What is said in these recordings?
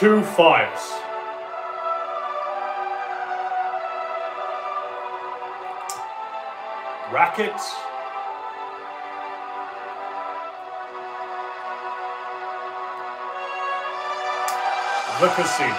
two fires. Racket. The casino.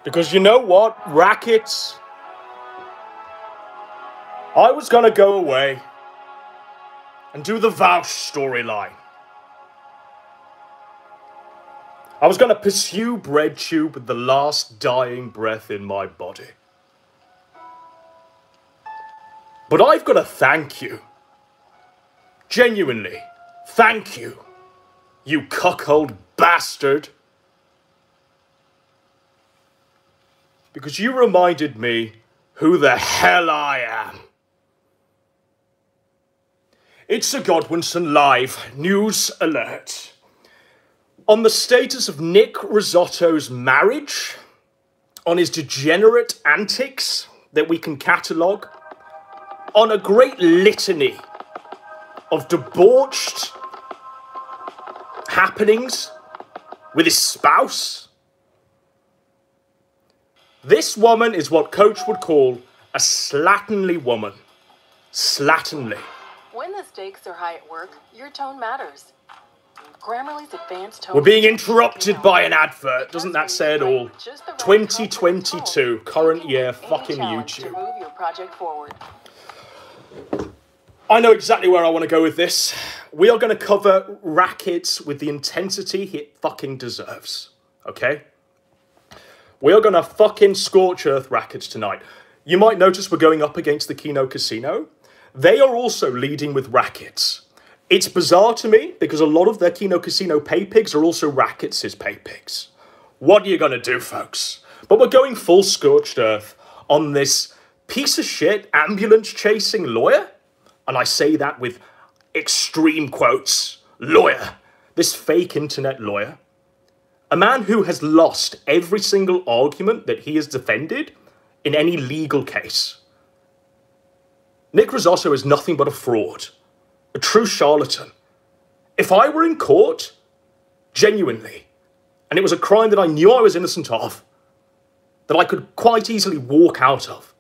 Because you know what, Rackets? I was gonna go away and do the Vouch storyline. I was gonna pursue BreadTube with the last dying breath in my body. But I've got to thank you. Genuinely, thank you, you cuckold bastard. Because you reminded me who the hell I am. It's a Godwinson Live news alert. On the status of Nick Risotto's marriage, on his degenerate antics that we can catalogue, on a great litany of debauched happenings with his spouse. This woman is what Coach would call a slatternly woman. Slatternly. When the stakes are high at work, your tone matters. Grammarly's advanced tone. We're being interrupted by an advert. Doesn't that say it all? 2022, current year, fucking YouTube. Move your project forward. I know exactly where I want to go with this. We are going to cover Rackets with the intensity it fucking deserves. Okay? We are going to fucking scorch earth Rackets tonight. You might notice we're going up against the Kino Casino. They are also leading with Rackets. It's bizarre to me because a lot of their Kino Casino pay pigs are also Rackets' pay pigs. What are you going to do, folks? But we're going full scorched earth on this piece of shit ambulance chasing lawyer. And I say that with extreme quotes. Lawyer. This fake internet lawyer. A man who has lost every single argument that he has defended in any legal case. Nick Risotto is nothing but a fraud. A true charlatan. If I were in court, genuinely, and it was a crime that I knew I was innocent of, that I could quite easily walk out of,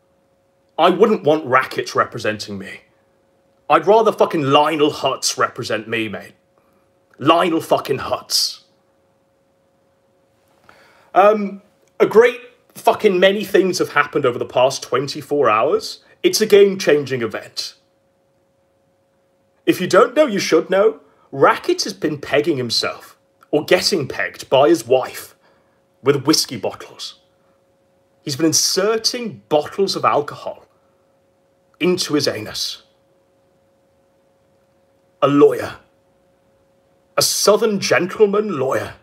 I wouldn't want Rackets representing me. I'd rather fucking Lionel Hutz represent me, mate. Lionel fucking Hutz. A great fucking many things have happened over the past 24 hours. It's a game-changing event. If you don't know, you should know. Rackets has been pegging himself, or getting pegged by his wife, with whiskey bottles. He's been inserting bottles of alcohol into his anus. A lawyer. A southern gentleman lawyer.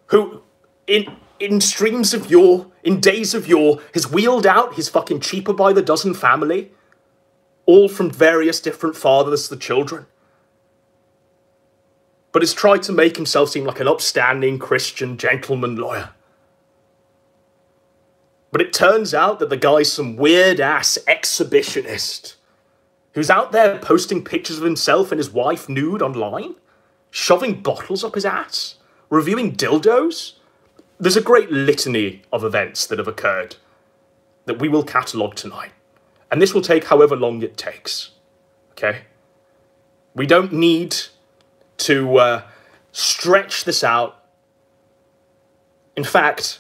Who, in streams of yore, in days of yore, has wheeled out his fucking cheaper by the dozen family, all from various different fathers to the children, but has tried to make himself seem like an upstanding Christian gentleman lawyer. But it turns out that the guy's some weird-ass exhibitionist who's out there posting pictures of himself and his wife nude online, shoving bottles up his ass, reviewing dildos. There's a great litany of events that have occurred that we will catalogue tonight. And this will take however long it takes. Okay? We don't need to stretch this out. In fact,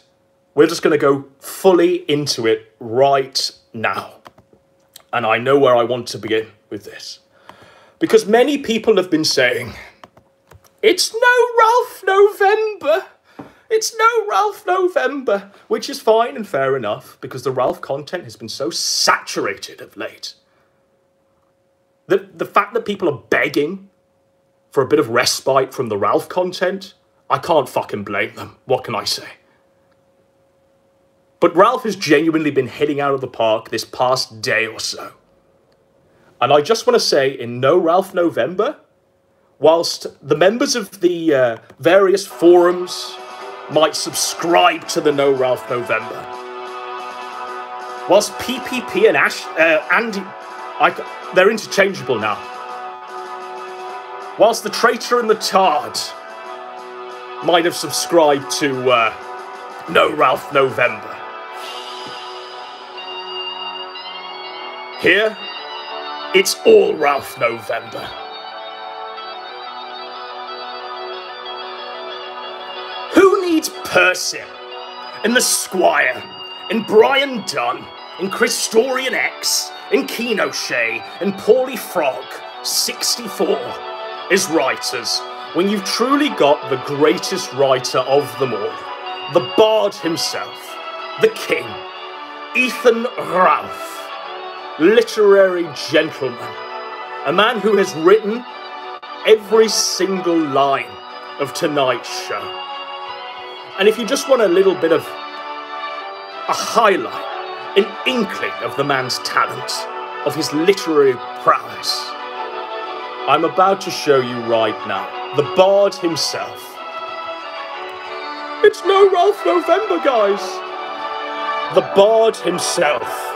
we're just going to go fully into it right now. And I know where I want to begin with this. Because many people have been saying, it's no Ralph November. It's no Ralph November. Which is fine and fair enough, because the Ralph content has been so saturated of late. The fact that people are begging for a bit of respite from the Ralph content, I can't fucking blame them. What can I say? But Ralph has genuinely been hitting out of the park this past day or so. And I just want to say, in no Ralph November, whilst the members of the various forums might subscribe to the no Ralph November, whilst PPP and Andy, they're interchangeable now. Whilst the traitor and the tard might have subscribed to no Ralph November, here, it's all Ralph November. Who needs Percy and the Squire and Brian Dunn and Christorian X and Keno Shea and Paulie Frog 64 as writers when you've truly got the greatest writer of them all, the Bard himself, the King, Ethan Ralph, literary gentleman, a man who has written every single line of tonight's show. And if you just want a little bit of a highlight, an inkling of the man's talent, of his literary prowess, I'm about to show you right now, the Bard himself. It's no Ralph November, guys. The Bard himself.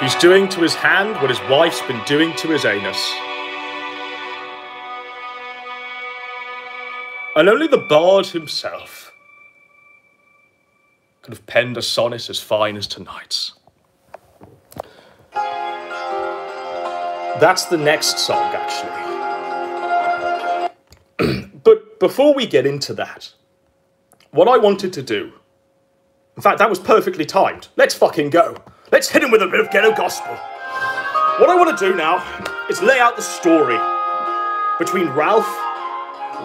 He's doing to his hand what his wife's been doing to his anus. And only the Bard himself could have penned a sonnet as fine as tonight's. That's the next song, actually. But before we get into that, what I wanted to do, in fact, that was perfectly timed. Let's fucking go. Let's hit him with a bit of ghetto gospel. What I want to do now is lay out the story between Ralph,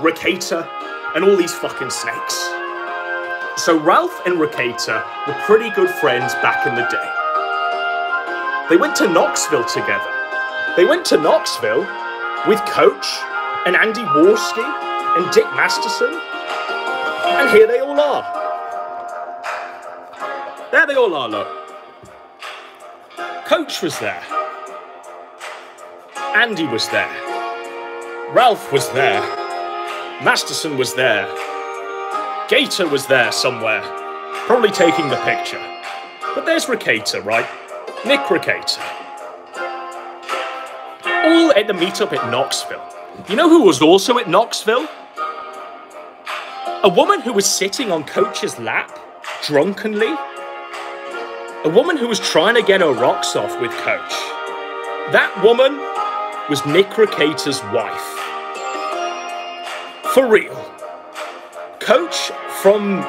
Rekieta, and all these fucking snakes. So Ralph and Rekieta were pretty good friends back in the day. They went to Knoxville together. They went to Knoxville with Coach and Andy Worski and Dick Masterson. And here they all are. There they all are, look. Coach was there. Andy was there. Ralph was there. Masterson was there. Gator was there somewhere, probably taking the picture. But there's Rekieta, right? Nick Rekieta. All at the meetup at Knoxville. You know who was also at Knoxville? A woman who was sitting on Coach's lap, drunkenly. A woman who was trying to get her rocks off with Coach. That woman was Nick Rekieta's wife. For real. Coach, from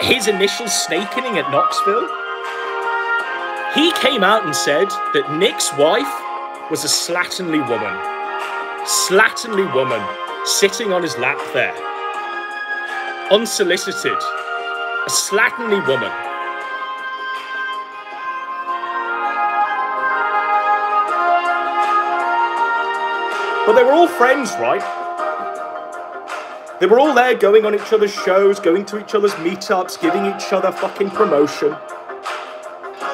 his initial snakening at Knoxville, he came out and said that Nick's wife was a slatternly woman. Slatternly woman sitting on his lap there. Unsolicited. A slatternly woman. But they were all friends, right? They were all there going on each other's shows, going to each other's meetups, giving each other fucking promotion.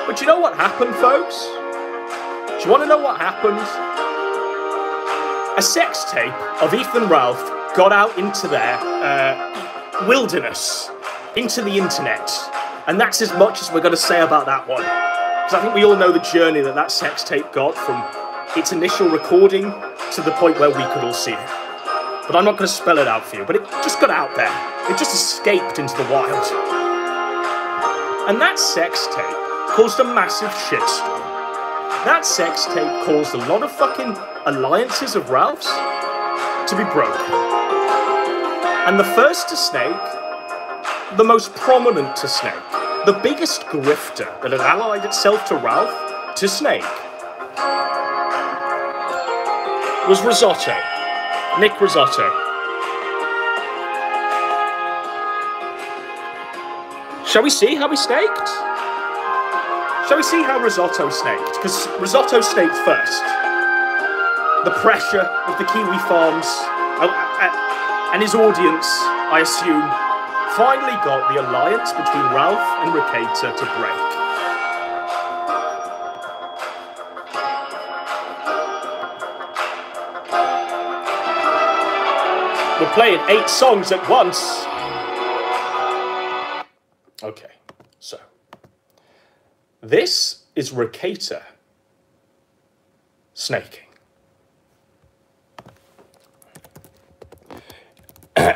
But you know what happened, folks? Do you want to know what happened? A sex tape of Ethan Ralph got out into their wilderness, into the internet. And that's as much as we're going to say about that one. Because I think we all know the journey that sex tape got from its initial recording to the point where we could all see it. But I'm not going to spell it out for you, but it just got out there. It just escaped into the wild. And that sex tape caused a massive shitstorm. That sex tape caused a lot of fucking alliances of Ralph's to be broken. And the first to snake, the most prominent to snake, the biggest grifter that had allied itself to Ralph to snake, was Risotto. Nick Risotto. Shall we see how he snaked? Shall we see how Risotto snaked? Because Risotto snaked first. The pressure of the Kiwi Farms and his audience, I assume, finally got the alliance between Ralph and Rekieta to break. We're playing 8 songs at once. Okay, so this is Rekieta snaking.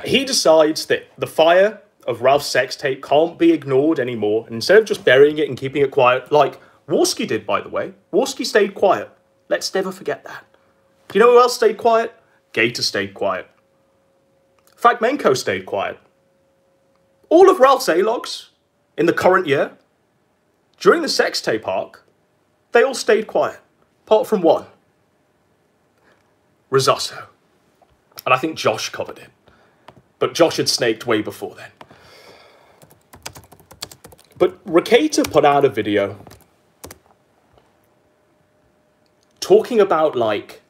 He decides that the fire of Ralph's sex tape can't be ignored anymore, and instead of just burying it and keeping it quiet, like Warski did, by the way, Warski stayed quiet. Let's never forget that. Do you know who else stayed quiet? Gator stayed quiet. Fragmenko stayed quiet. All of Ralph's A-logs in the current year, during the sex tape arc, they all stayed quiet, apart from one. Risotto. And I think Josh covered it. But Josh had snaked way before then. But Rekieta put out a video talking about, like,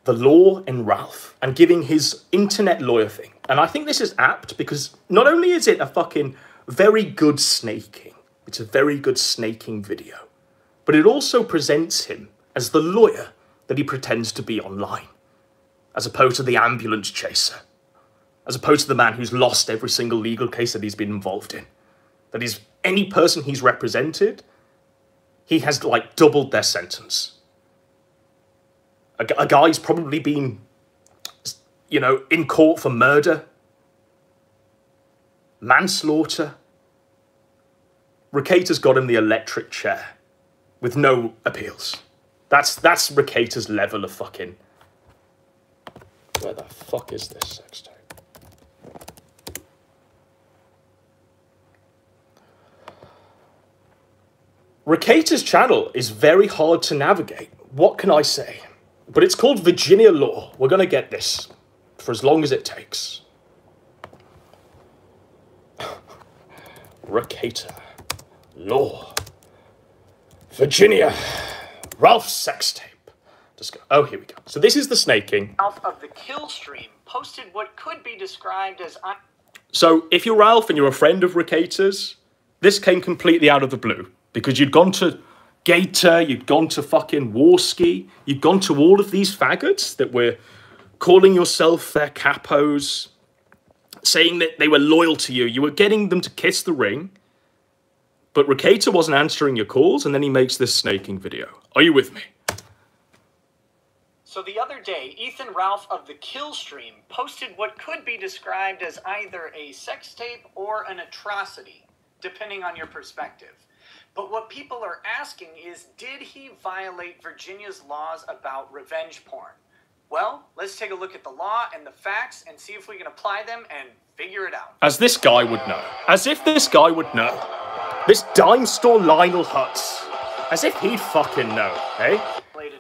the law and Ralph and giving his internet lawyer thing. And I think this is apt because not only is it a fucking very good snaking, it's a very good snaking video, but it also presents him as the lawyer that he pretends to be online, as opposed to the ambulance chaser, as opposed to the man who's lost every single legal case that he's been involved in. That is, any person he's represented, he has, like, doubled their sentence. A guy's probably been, you know, in court for murder, manslaughter. Rekieta's got him the electric chair with no appeals. That's Rekieta's level of fucking... Where the fuck is this sex tape? Rekieta's channel is very hard to navigate. What can I say? But it's called Virginia Law. We're going to get this for as long as it takes. Rekieta Law. Virginia. Ralph's sex tape. Just go. Oh, here we go. So this is the snaking. Ralph of the kill stream posted what could be described as... So if you're Ralph and you're a friend of Rekieta's, this came completely out of the blue. Because you'd gone to Gator, you'd gone to fucking Warski, you'd gone to all of these faggots that were calling yourself their capos, saying that they were loyal to you. You were getting them to kiss the ring, but Rekieta wasn't answering your calls, and then he makes this snaking video. Are you with me? So the other day, Ethan Ralph of the kill stream posted what could be described as either a sex tape or an atrocity, depending on your perspective. But what people are asking is, did he violate Virginia's laws about revenge porn? Well, let's take a look at the law and the facts and see if we can apply them and figure it out. As this guy would know. As if this guy would know. This dime store Lionel Hutz. As if he'd fucking know, eh?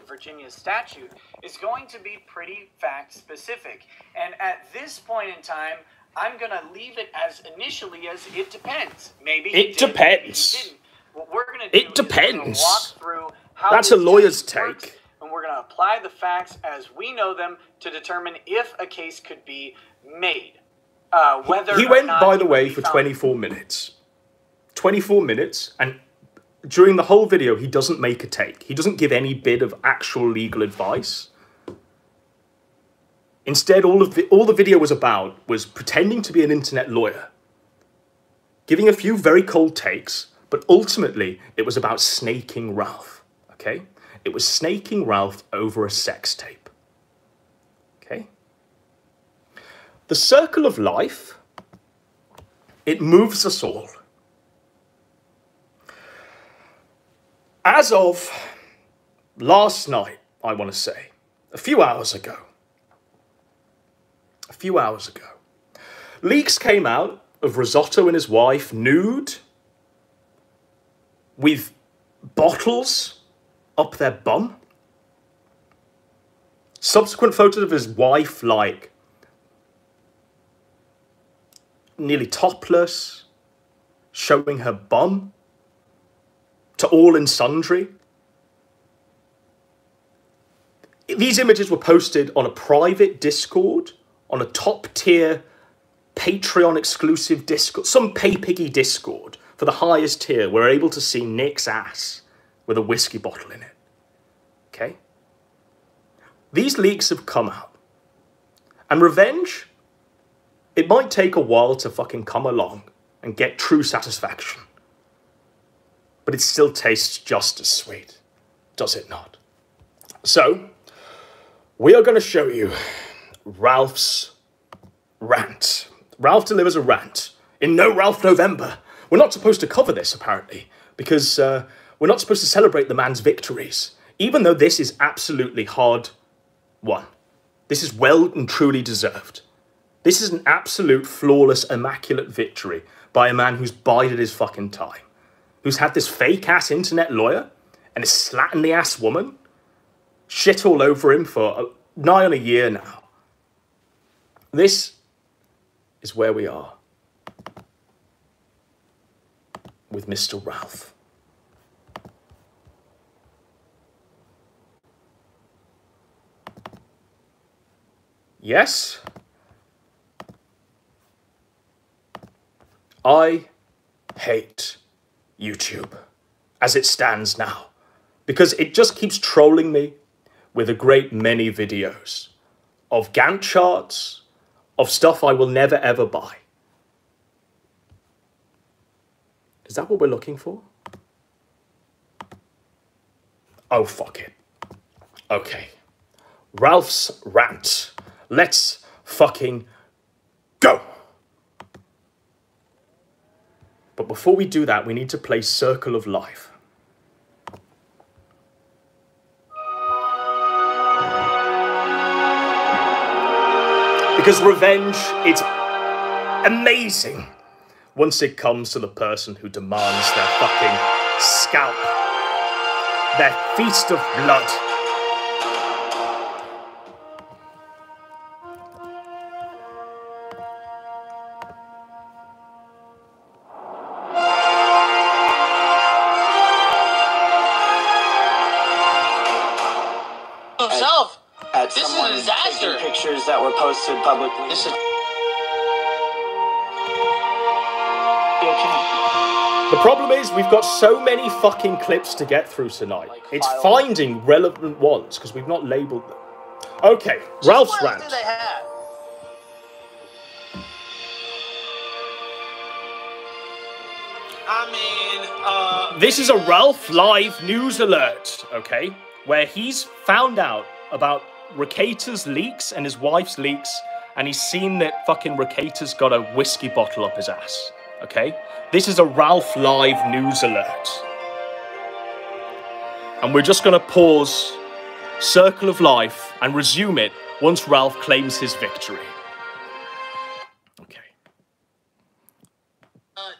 Virginia's statute is going to be pretty fact specific. And at this point in time, I'm going to leave it as initially as it depends. Maybe it depends. Maybe he didn't. What we're going to do it depends. Is walk through how that's a lawyer's take. Works, and we're going to apply the facts as we know them to determine if a case could be made. Whether he went, by the way, for 24 minutes. 24 minutes, and during the whole video, he doesn't make a take. He doesn't give any bit of actual legal advice. Instead, all the video was about was pretending to be an internet lawyer, giving a few very cold takes, but ultimately, it was about snaking Ralph, okay? It was snaking Ralph over a sex tape. Okay? The circle of life, it moves us all. As of last night, I want to say, a few hours ago, leaks came out of Risotto and his wife nude with bottles up their bum. Subsequent photos of his wife, like, nearly topless, showing her bum to all and sundry. These images were posted on a private Discord, on a top-tier Patreon-exclusive Discord, some pay-piggy Discord for the highest tier. We're able to see Nick's ass with a whiskey bottle in it. Okay? These leaks have come out. And revenge, it might take a while to fucking come along and get true satisfaction. But it still tastes just as sweet, does it not? So, we are going to show you Ralph's rant. Ralph delivers a rant in No Ralph November. We're not supposed to cover this, apparently, because we're not supposed to celebrate the man's victories, even though this is absolutely hard won. This is well and truly deserved. This is an absolute, flawless, immaculate victory by a man who's bided his fucking time, who's had this fake-ass internet lawyer and this slatternly-ass woman shit all over him for nigh on a year now. This is where we are with Mr. Ralph. Yes, I hate YouTube as it stands now, because it just keeps trolling me with a great many videos of Gantt charts, of stuff I will never ever buy. Is that what we're looking for? Oh, fuck it. Okay. Ralph's rant. Let's fucking go. But before we do that, we need to play Circle of Life. Because revenge, it's amazing once it comes to the person who demands their fucking scalp, their feast of blood. Himself. At This is someone a disaster. taking pictures that were posted publicly. This is Okay. The problem is we've got so many fucking clips to get through tonight. It's finding relevant ones because we've not labeled them. Okay, Ralph's what else rant. do they have? This is a Ralph Live news alert, okay? Where he's found out about Rekieta's leaks and his wife's leaks, and he's seen that fucking Rekieta's got a whiskey bottle up his ass, okay? This is a Ralph Live news alert. And we're just gonna pause Circle of Life and resume it once Ralph claims his victory. Okay.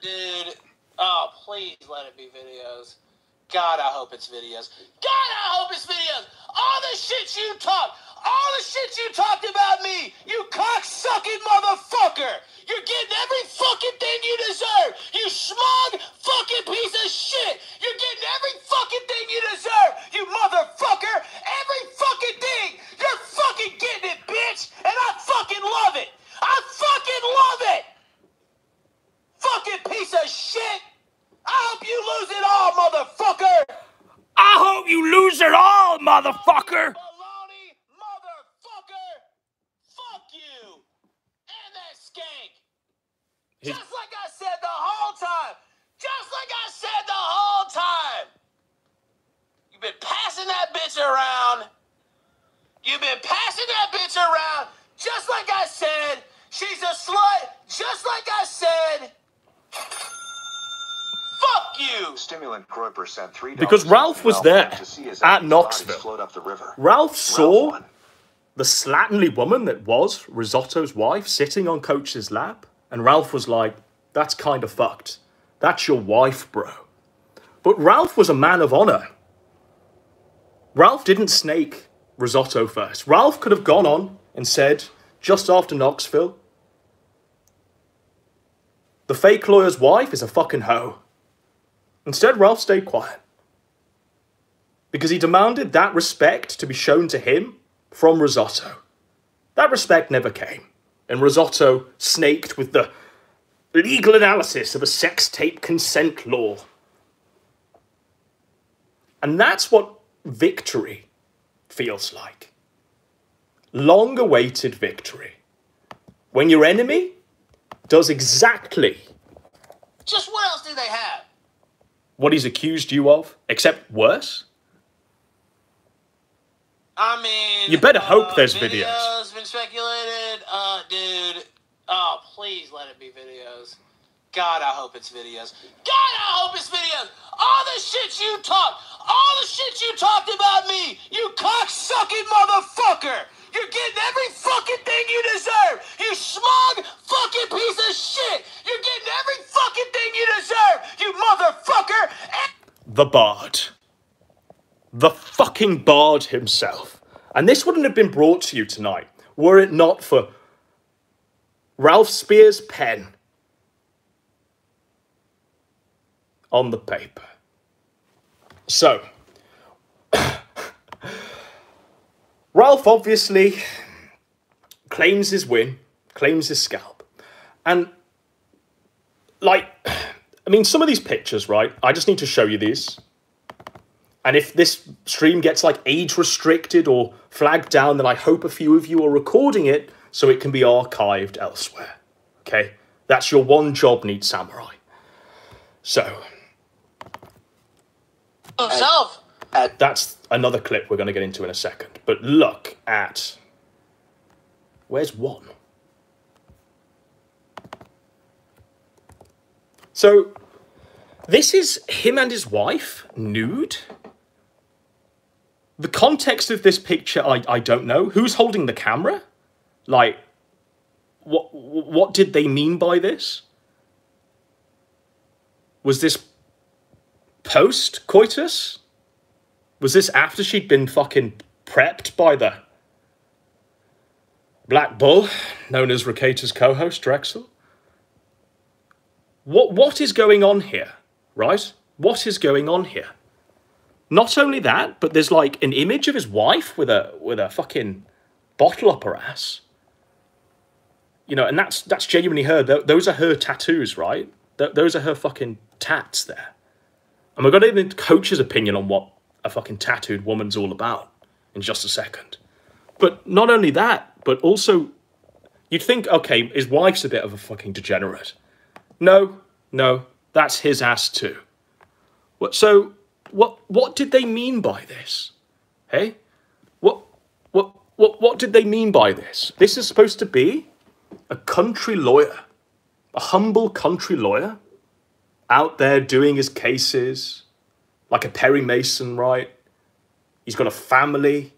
Dude. Oh, please let it be videos. God, I hope it's videos. God, I hope it's videos. All the shit you talk. All the shit you talked about me. You cock-sucking motherfucker. You're getting every fucking thing you deserve. You smug fucking piece of shit. You're getting every fucking thing you deserve. You motherfucker. Every fucking thing. You're fucking getting it, bitch. And I fucking love it. I fucking love it. Fucking piece of shit. I hope you lose it all, motherfucker. I hope you lose it all, motherfucker. Baloney, motherfucker. Fuck you. And that skank. Just like I said the whole time. Just like I said the whole time. You've been passing that bitch You've been passing that bitch around, just like I said. She's a slut, just like I said. Fuck you. Stimulant Groyper sent $3 Because Ralph was there at Knoxville. Float up the river. Ralph saw won. the slatternly woman that was Risotto's wife sitting on Coach's lap, and Ralph was like, that's kind of fucked. That's your wife, bro. But Ralph was a man of honor. Ralph didn't snake Risotto first. Ralph could have gone on and said, just after Knoxville, the fake lawyer's wife is a fucking hoe. Instead, Ralph stayed quiet. Because he demanded that respect to be shown to him from Risotto. That respect never came. And Risotto snaked with the legal analysis of a sex tape consent law. And that's what victory feels like. Long-awaited victory. When your enemy does exactly Just what else do they have? what he's accused you of, except worse. I mean, You better hope there's videos. Videos been speculated. Dude. Oh, please let it be videos. God, I hope it's videos. God, I hope it's videos. All the shit you talked about me, you cocksucking motherfucker. You're getting every fucking thing you deserve. You smug fucking piece of shit. You're getting every fucking thing you deserve, you motherfucker. The Bard. The fucking Bard himself. And this wouldn't have been brought to you tonight were it not for Ralph Spear's pen on the paper. So, Ralph obviously claims his win, claims his scalp. And, like, I mean, some of these pictures, right? I just need to show you these. And if this stream gets, like, age restricted or flagged down, then I hope a few of you are recording it so it can be archived elsewhere. Okay? That's your one job, Neat Samurai. So, Himself. that's another clip we're going to get into in a second. But look at... Where's one? So, this is him and his wife, nude. The context of this picture, I don't know. Who's holding the camera? Like, what did they mean by this? Was this post-coitus? Was this after she'd been fucking prepped by the Black Bull, known as Rekieta's co-host, Drexel? What is going on here, right? What is going on here? Not only that, but there's like an image of his wife with a fucking bottle up her ass. You know, and that's genuinely her. Those are her tattoos, right? Those are her fucking tats there. And we're going to get Coach's opinion on what a fucking tattooed woman's all about in just a second. But not only that, but also, you'd think, okay, his wife's a bit of a fucking degenerate. No, that's his ass too. So, what did they mean by this? Hey? What did they mean by this? This is supposed to be a country lawyer, a humble country lawyer, out there doing his cases, like a Perry Mason, right? He's got a family,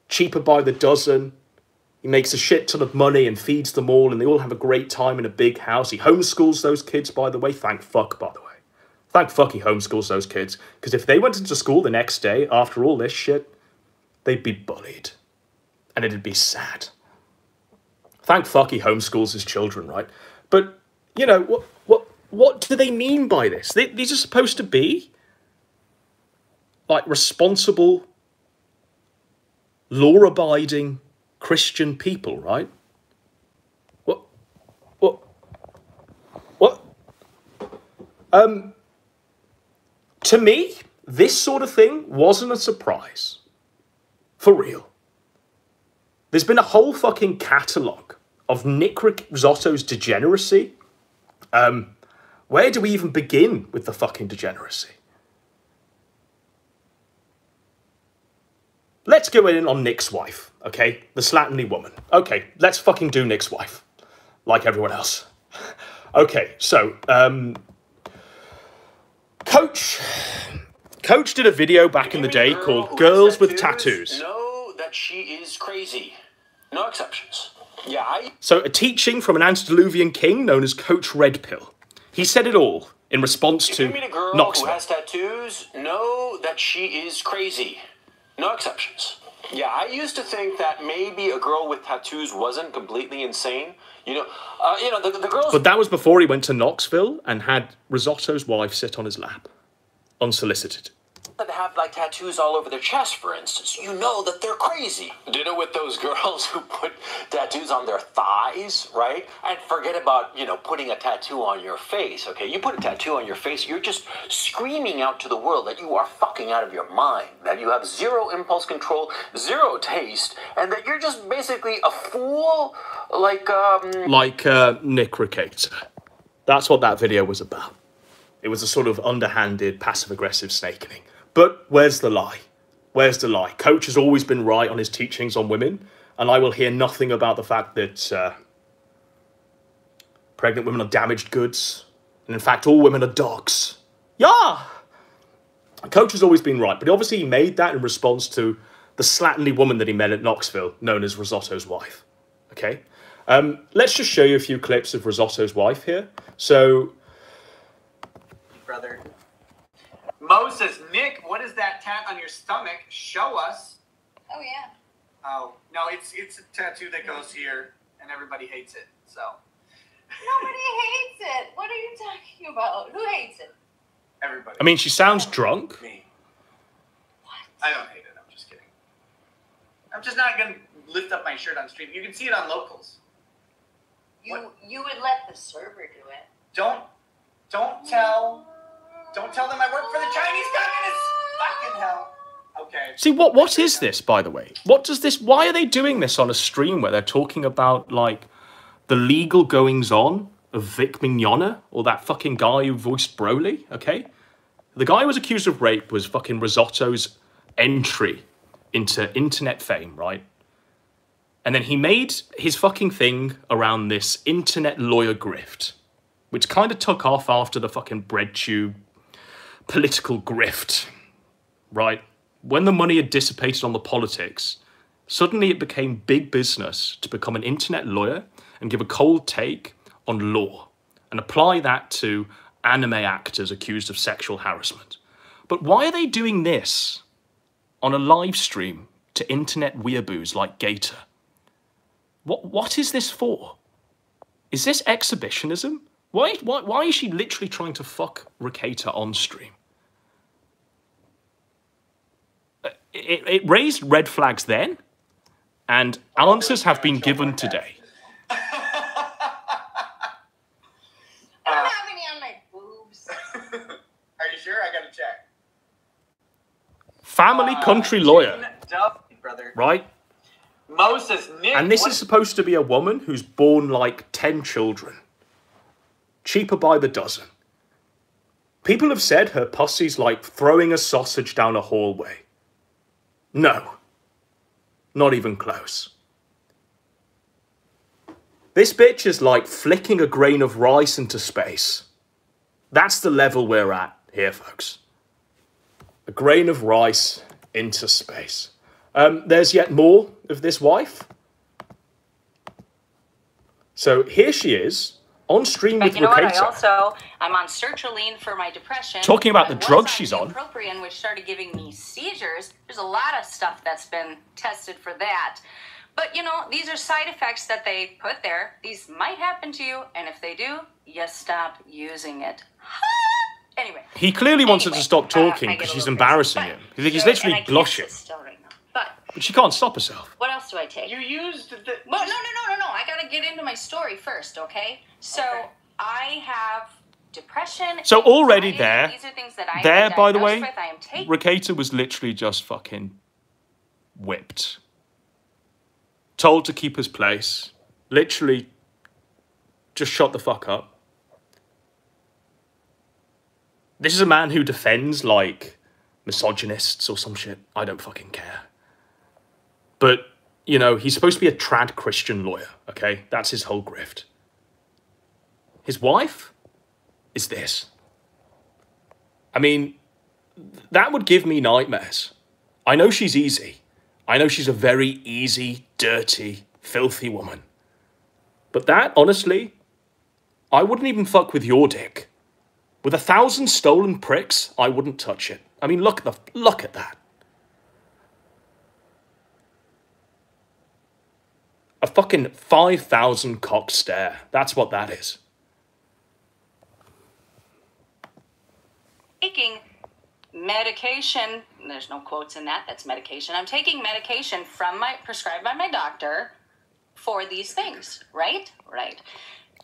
cheaper by the dozen. He makes a shit ton of money and feeds them all, and they all have a great time in a big house. He homeschools those kids, by the way. Thank fuck, by the way. Thank fuck he homeschools those kids. Because if they went into school the next day, after all this shit, they'd be bullied. And it'd be sad. Thank fuck he homeschools his children, right? But, you know, what do they mean by this? These are supposed to be, like, responsible, law-abiding Christian people, right? What? To me, this sort of thing wasn't a surprise. For real. There's been a whole fucking catalogue of Nick Risotto's degeneracy. Where do we even begin with the fucking degeneracy? let's go in on Nick's wife, okay? The slatternly woman. Okay, let's fucking do Nick's wife. Like everyone else. Okay, so, Coach did a video back in the day called Girls with Tattoos. Know that she is crazy. No exceptions. Yeah, So, a teaching from an antediluvian king known as Coach Red Pill. He said it all in response to you meet a girl Knoxville. who has tattoos, know that she is crazy. No exceptions. Yeah, I used to think that maybe a girl with tattoos wasn't completely insane. The girls... But that was before he went to Knoxville and had Risotto's wife sit on his lap, unsolicited. that have like tattoos all over their chest, for instance, you know that they're crazy. Did it with those girls who put tattoos on their thighs, right? And forget about, putting a tattoo on your face, okay? You put a tattoo on your face, you're just screaming out to the world that you are fucking out of your mind, that you have zero impulse control, zero taste, and that you're just basically a fool like Nick Rekieta. That's what that video was about. It was a sort of underhanded, passive-aggressive snakening. But where's the lie? Where's the lie? Coach has always been right on his teachings on women, and I will hear nothing about the fact that pregnant women are damaged goods, and in fact, all women are dogs. Yeah! Coach has always been right, but obviously he made that in response to the slatternly woman that he met at Knoxville, known as Risotto's wife. Okay? Let's just show you a few clips of Risotto's wife here. So... Brother. Mo says, Nick, what is that tat on your stomach? Show us. Oh, yeah. Oh, no, it's a tattoo that goes here, and everybody hates it, so. Nobody hates it. What are you talking about? Who hates it? Everybody. I mean, she sounds drunk. Me. What? I don't hate it, I'm just kidding. I'm just not going to lift up my shirt on stream. You can see it on locals. You would let the server do it. Don't tell them I work for the Chinese Communists. Fucking hell. Okay. See, what is this, by the way? Why are they doing this on a stream where they're talking about, like, the legal goings-on of Vic Mignogna, or that fucking guy who voiced Broly, okay? The guy who was accused of rape was fucking Risotto's entry into internet fame, right? And then he made his fucking thing around this internet lawyer grift, which kind of took off after the fucking breadtube political grift, right? When the money had dissipated on the politics, suddenly it became big business to become an internet lawyer and give a cold take on law and apply that to anime actors accused of sexual harassment. But why are they doing this on a live stream to internet weeaboos like Gator? What is this for? Is this exhibitionism? Why is she literally trying to fuck Rekieta on stream? It raised red flags then, and answers have been given today. I don't have any on my boobs. Are you sure? I gotta check. Family country lawyer, Brother. right? Mo says, Nick, And this is supposed to be a woman who's born like 10 children. Cheaper by the dozen. People have said her pussy's like throwing a sausage down a hallway. No. Not even close. This bitch is like flicking a grain of rice into space. That's the level we're at here, folks. A grain of rice into space. There's yet more of this wife. So here she is, on stream with Rekieta. I'm on sertraline for my depression. Talking about the drugs she's on. Bupropion, which started giving me seizures. There's a lot of stuff that's been tested for that. But, these are side effects that they put there. These might happen to you, and if they do, you stop using it. Anyway. He clearly wants her to stop talking because she's embarrassing him. He's literally blushing. But she can't stop herself. What else do I take? You used the... Well, no. I gotta get into my story first, okay? So, I have depression. So already anxiety. These are things that I am by the way, with. I am taking. Rekieta was literally just fucking whipped. Told to keep his place. Literally just shut the fuck up. This is a man who defends, like, misogynists or some shit. I don't fucking care. But, you know, he's supposed to be a trad Christian lawyer, okay? That's his whole grift. His wife is this. I mean, that would give me nightmares. I know she's easy. I know she's a very easy, dirty, filthy woman. But that, honestly, I wouldn't even fuck with your dick. With 1,000 stolen pricks, I wouldn't touch it. I mean, look at that. A fucking 5,000 cock stare. That's what that is. Taking medication, there's no quotes in that, that's medication. I'm taking medication prescribed by my doctor for these things, right? Right.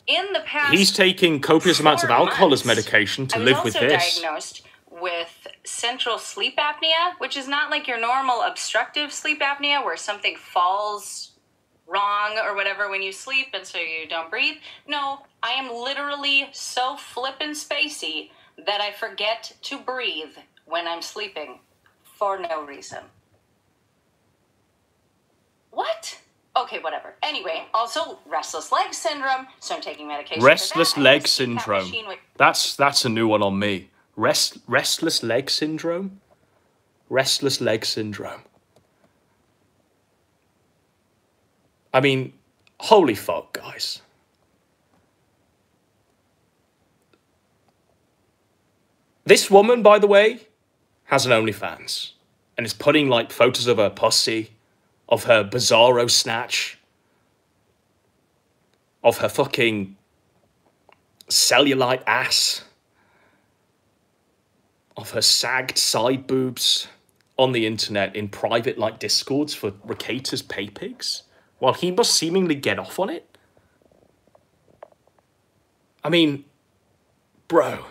In the past, he's taking copious amounts of alcohol as medication to live with this. I was also diagnosed with central sleep apnea, which is not like your normal obstructive sleep apnea where something falls wrong or whatever when you sleep and so you don't breathe. No, I am literally so flippin' spacey that I forget to breathe when I'm sleeping for no reason. What? Okay, whatever. Anyway, also restless leg syndrome, so I'm taking medication Restless for that. leg syndrome. That's a new one on me. Restless leg syndrome? Restless leg syndrome. I mean, holy fuck, guys. This woman, by the way, has an OnlyFans and is putting, like, photos of her pussy, of her bizarro snatch, of her fucking cellulite ass, of her sagged side boobs on the internet in private, like, discords for Rekieta's pay pigs, while he must seemingly get off on it. I mean, bro.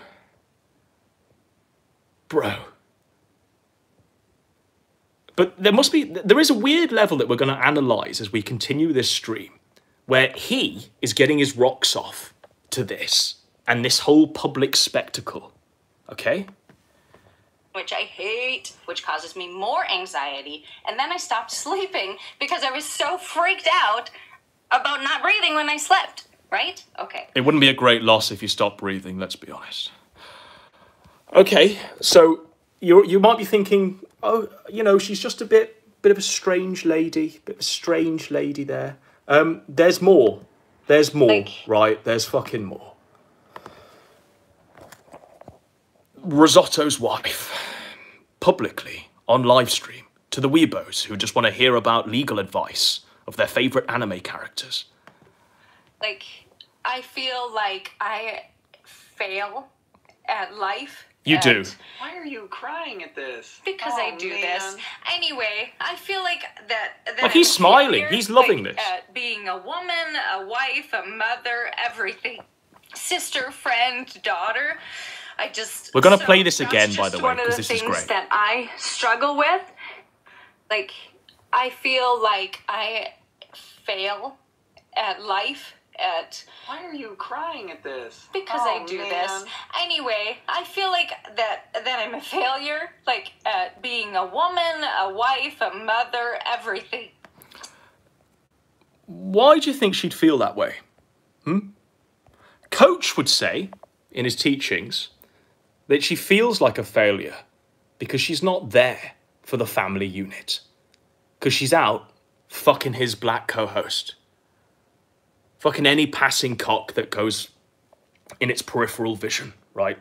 But there is a weird level that we're going to analyze as we continue this stream, where he is getting his rocks off to this and this whole public spectacle, okay? Which I hate, which causes me more anxiety, and then I stopped sleeping because I was so freaked out about not breathing when I slept, right? Okay. It wouldn't be a great loss if you stopped breathing, let's be honest. Okay, so you might be thinking, oh, you know, she's just a bit of a strange lady, there. There's more. Right? There's fucking more. Risotto's wife, publicly, on live stream, to the weebos who just want to hear about legal advice of their favourite anime characters. Like, I feel like I fail at life. You do. Why are you crying at this? Because I do this. Anyway, I feel like that well, he's smiling. He's loving this. Being a woman, a wife, a mother, everything. Sister, friend, daughter. We're going to play this again, by the way, because this is great. One of the things that I struggle with. Like, I feel like I fail at life. Why are you crying at this? Because I do this. Anyway, I feel like that I'm a failure, like at being a woman, a wife, a mother, everything. Why do you think she'd feel that way? Coach would say, in his teachings, that she feels like a failure because she's not there for the family unit. Because she's out fucking his black co-host. Fucking any passing cock that goes in its peripheral vision, right?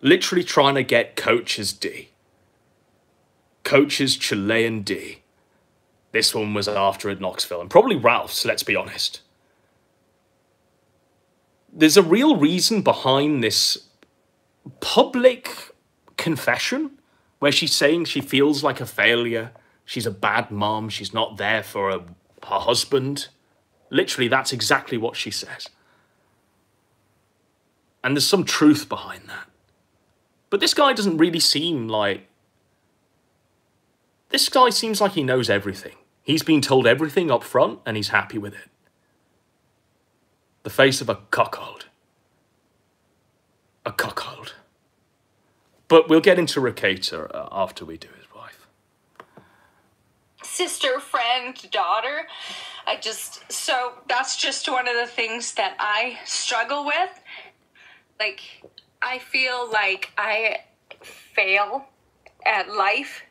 Literally trying to get Coach's D. Coach's Chilean D. This one was after at Knoxville, and probably Ralph's, let's be honest. There's a real reason behind this public confession where she's saying she feels like a failure, she's a bad mom, she's not there for her husband. Literally, that's exactly what she says. And there's some truth behind that. But this guy doesn't really seem like... This guy seems like he knows everything. He's been told everything up front, and he's happy with it. The face of a cuckold. A cuckold. But we'll get into Rekieta after we do his wife. sister, friend, daughter. So that's just one of the things that I struggle with. Like, I feel like I fail at life.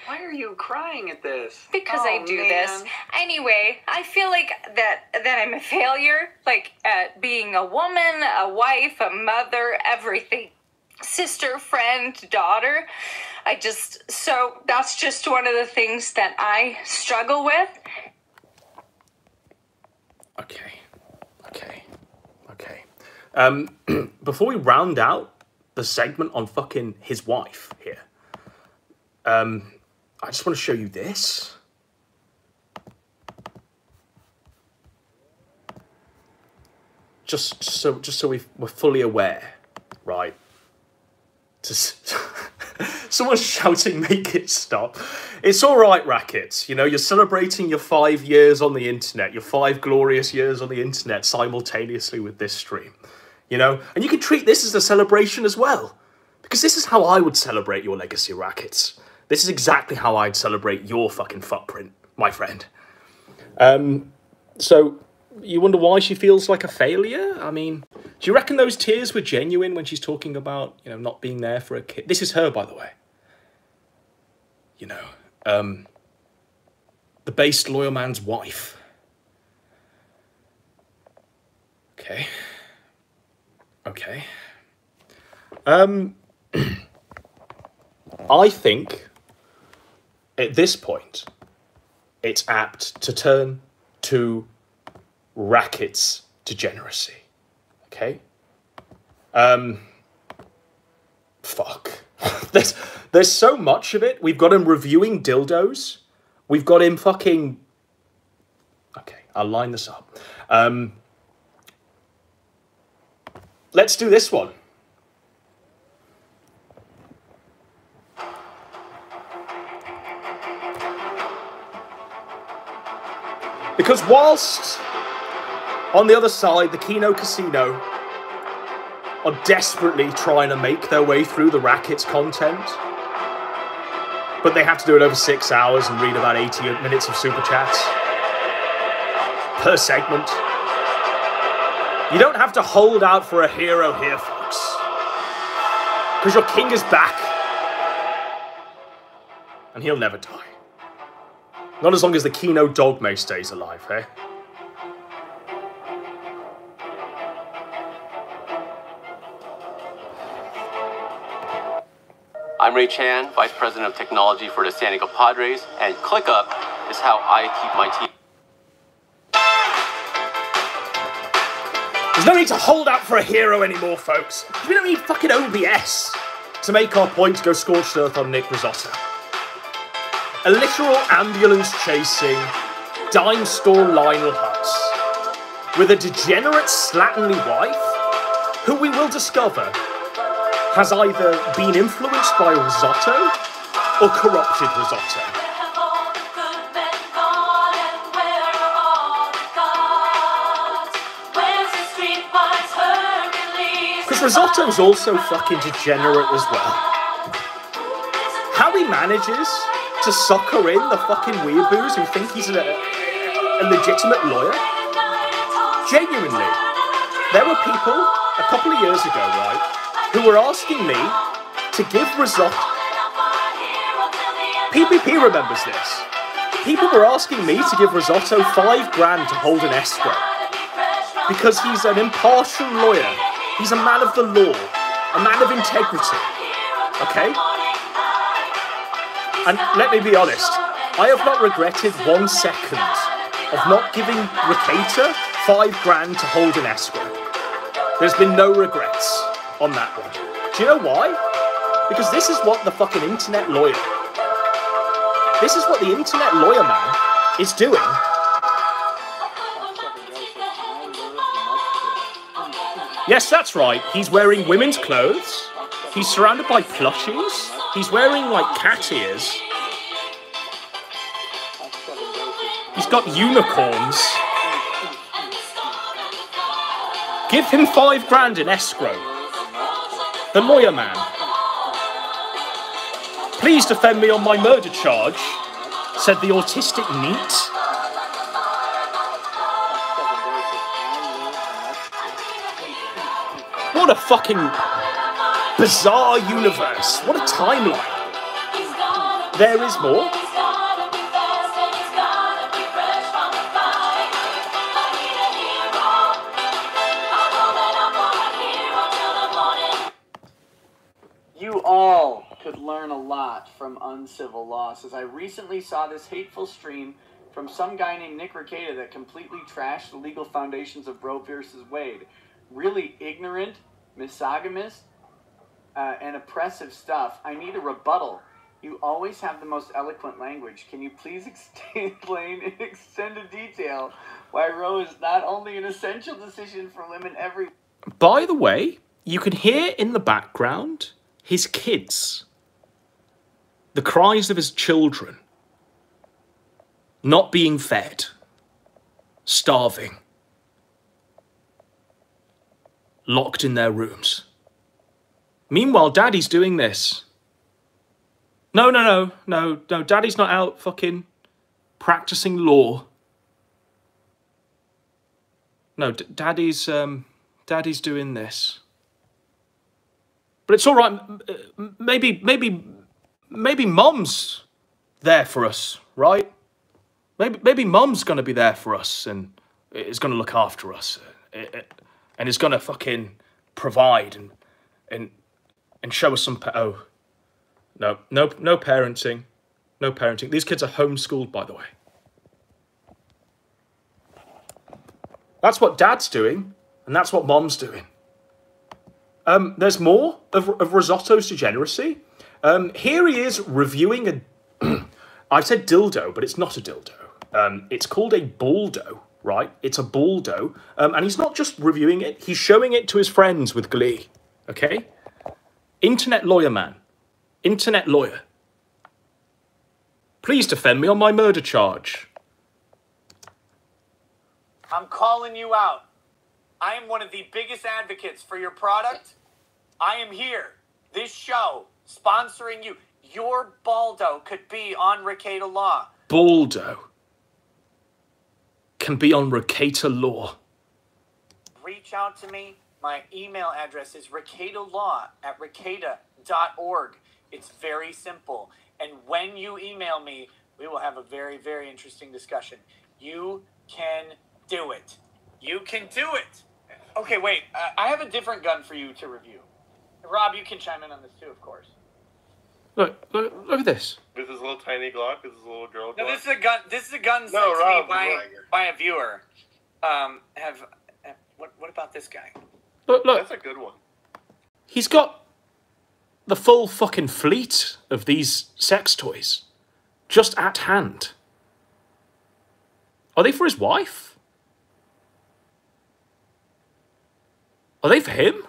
Why are you crying at this? Because I do this. Anyway, I feel like that I'm a failure, like at being a woman, a wife, a mother, everything. Sister, friend, daughter. So that's just one of the things that I struggle with. Okay. Before we round out the segment on fucking his wife here, I just want to show you this. Just so we're fully aware, right? Someone's shouting, "Make it stop." It's all right, Rackets. You know, you're celebrating your 5 years on the internet, your 5 glorious years on the internet simultaneously with this stream. You know, and you can treat this as a celebration as well, because this is how I would celebrate your legacy, Rackets. This is exactly how I'd celebrate your fucking footprint, my friend. So you wonder why she feels like a failure? I mean, do you reckon those tears were genuine when she's talking about, you know, not being there for a kid? This is her, by the way. You know, the based lawyer man's wife. Okay. I think at this point, it's apt to turn to Racket's degeneracy. Okay? Fuck. There's so much of it. We've got him reviewing dildos. We've got him fucking... Okay, I'll line this up. Let's do this one. Because whilst on the other side, the Kino Casino are desperately trying to make their way through the Rackets content, but they have to do it over 6 hours and read about 80 minutes of super chats per segment. You don't have to hold out for a hero here, folks, because your king is back, and he'll never die. Not as long as the Kino Dogme stays alive, eh? I'm Ray Chan, Vice President of Technology for the San Diego Padres, and ClickUp is how I keep my team. There's no need to hold out for a hero anymore, folks. We don't need fucking OBS to make our point to go scorched earth on Nick Risotto. A literal ambulance-chasing, dime store Lionel Hutz with a degenerate, slatternly wife who we will discover has either been influenced by risotto or corrupted risotto. Because risotto's also fucking degenerate as well. How he manages to sucker in the fucking weeaboos who think he's a legitimate lawyer? Genuinely, there were people a couple of years ago, right, who were asking me to give risotto... PPP remembers this. People were asking me to give Risotto $5 grand to hold an escrow because he's an impartial lawyer. He's a man of the law, a man of integrity. Okay? And let me be honest, I have not regretted 1 second of not giving Rekieta $5 grand to hold an escrow. There's been no regrets on that one. Do you know why? Because this is what the fucking internet lawyer... This is what the internet lawyer man is doing. Yes, that's right. He's wearing women's clothes. He's surrounded by plushies. He's wearing, like, cat ears. He's got unicorns. Give him $5 grand in escrow. The lawyer man. Please defend me on my murder charge. said the autistic NEET. What a fucking bizarre universe. What a timeline. There is more. You all could learn a lot from uncivil losses. I recently saw this hateful stream from some guy named Nick Rekieta that completely trashed the legal foundations of Roe versus Wade. Really ignorant, misogynist, and oppressive stuff. I need a rebuttal. You always have the most eloquent language. Can you please explain in extended detail why Roe is not only an essential decision for women everywhere? By the way, you can hear in the background his kids, the cries of his children, not being fed, starving, locked in their rooms. Meanwhile, Daddy's doing this. No, Daddy's not out fucking practicing law. No, Daddy's doing this. But it's all right. Maybe Mum's there for us, right? Maybe Mum's gonna be there for us and is gonna look after us, and is gonna fucking provide and show us some. Oh, no parenting, no parenting. These kids are homeschooled, by the way. That's what Dad's doing, and that's what Mom's doing. There's more of Risotto's degeneracy. Here he is reviewing a... I said dildo, but it's not a dildo. It's called a baldo, right? It's a baldo. And he's not just reviewing it, he's showing it to his friends with glee. Okay? Internet lawyer man. Internet lawyer. Please defend me on my murder charge. I'm calling you out. I am one of the biggest advocates for your product. I am here. This show, sponsoring you. Your baldo could be on Rekieta Law. Baldo can be on Rekieta Law. Reach out to me. My email address is rekietalaw@rekieta.org. It's very simple. And when you email me, we will have a very, very interesting discussion. You can do it. You can do it. Okay, wait. I have a different gun for you to review. Rob, you can chime in on this too, of course. Look at this. This is a little tiny Glock. This is a little girl Glock. No, this is a gun. This is a gun sent to me by a viewer. What about this guy? Look. That's a good one. He's got the full fucking fleet of these sex toys just at hand. Are they for his wife? Are they for him?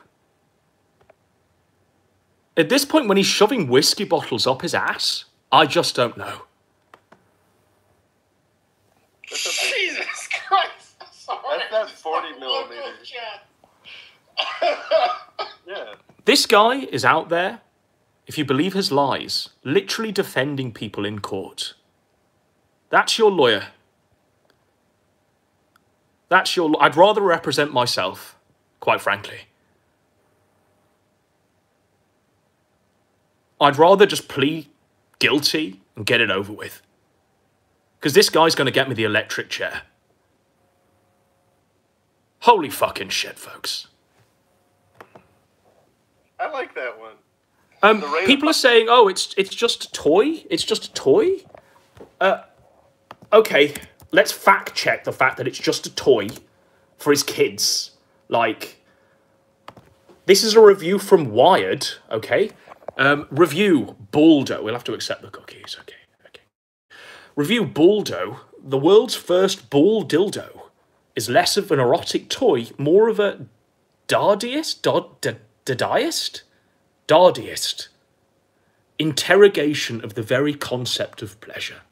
At this point, when he's shoving whiskey bottles up his ass, I just don't know. Jesus Christ! Sorry. That's 40 millimeters. Yeah. This guy is out there, if you believe his lies, literally defending people in court. That's your lawyer. That's your... I'd rather represent myself, quite frankly. I'd rather just plead guilty and get it over with. Because this guy's going to get me the electric chair. Holy fucking shit, folks. I like that one. People are saying, oh, it's just a toy? It's just a toy? Okay, let's fact check the fact that it's just a toy for his kids. Like, this is a review from Wired, okay? Review Baldo. We'll have to accept the cookies. Okay. Review Baldo. The world's first ball dildo is less of an erotic toy, more of a dadaist interrogation of the very concept of pleasure.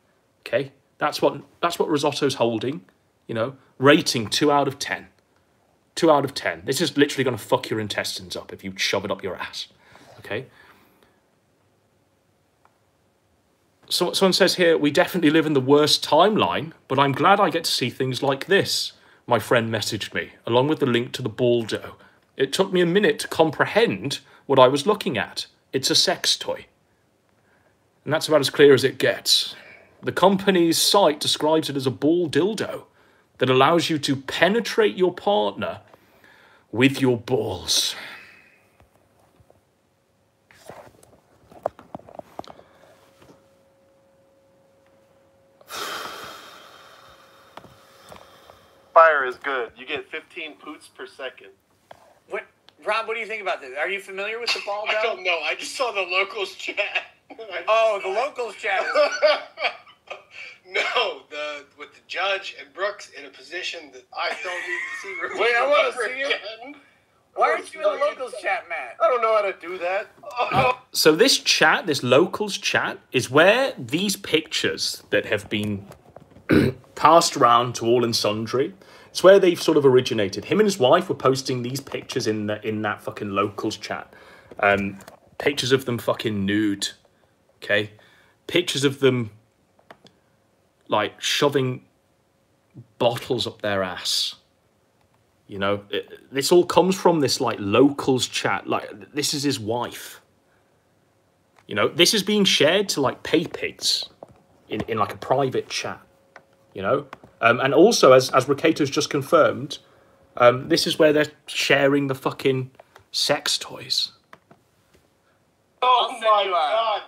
Okay, that's what Risotto's holding. You know, rating 2 out of 10. 2 out of 10. This is literally going to fuck your intestines up if you shove it up your ass. Okay. someone says here, we definitely live in the worst timeline, but I'm glad I get to see things like this. My friend messaged me, along with the link to the Baldo. It took me a minute to comprehend what I was looking at. It's a sex toy. And that's about as clear as it gets. The company's site describes it as a ball dildo that allows you to penetrate your partner with your balls. Fire is good. You get 15 poots per second. What, Rob? What do you think about this? Are you familiar with the Baldo? I don't know. I just saw the locals chat. Oh, the locals chat. No, with the judge and Brooks in a position that I don't need to see. Wait, I want to see you. Why aren't you in the locals chat, Matt? I don't know how to do that. So this chat, this locals chat, is where these pictures that have been passed around to all and sundry, it's where they've sort of originated. Him and his wife were posting these pictures in that fucking locals chat. Pictures of them fucking nude. Okay? Pictures of them, like, shoving bottles up their ass. You know? This all comes from this, like, locals chat. Like, this is his wife. You know? This is being shared to, like, pay pigs in like, a private chat. You know? And also, as Rekieta's just confirmed, this is where they're sharing the fucking sex toys. Oh my god.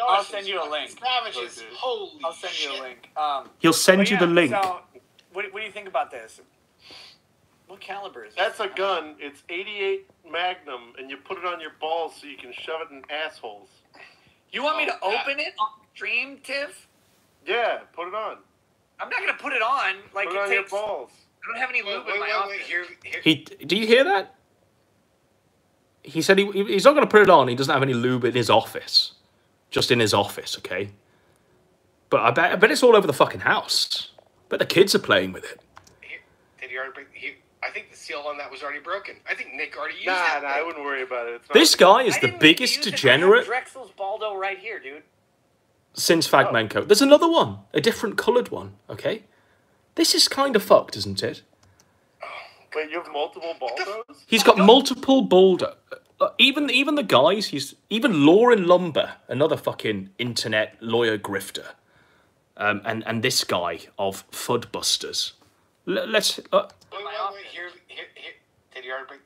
I'll send you a link. Savages. Holy I'll send you a link. He'll send you the link. So, what do you think about this? What caliber is this? That's a gun. It's 88 Magnum, and you put it on your balls so you can shove it in assholes. You want me to open it on stream, Tiff? Yeah, put it on. I'm not gonna put it on. Like, put it on your balls. I don't have any lube in my office. Do you hear that? He said he's not going to put it on. He doesn't have any lube in his office. Just in his office, okay? But I bet it's all over the fucking house. But the kids are playing with it. Did he already I think the seal on that was already broken. I think Nick already used Nah, it. I wouldn't worry about it. It's not This guy is the biggest degenerate I have Drexel's Baldo right here, dude. since Fagmenko. There's another one. A different coloured one, okay? This is kind of fucked, isn't it? Wait, you have multiple Baldos? He's got multiple Baldo. Even the guys, even Lauren Lumber, another fucking internet lawyer grifter, and this guy of Fudbusters. Let's. Wait, here. Did he already?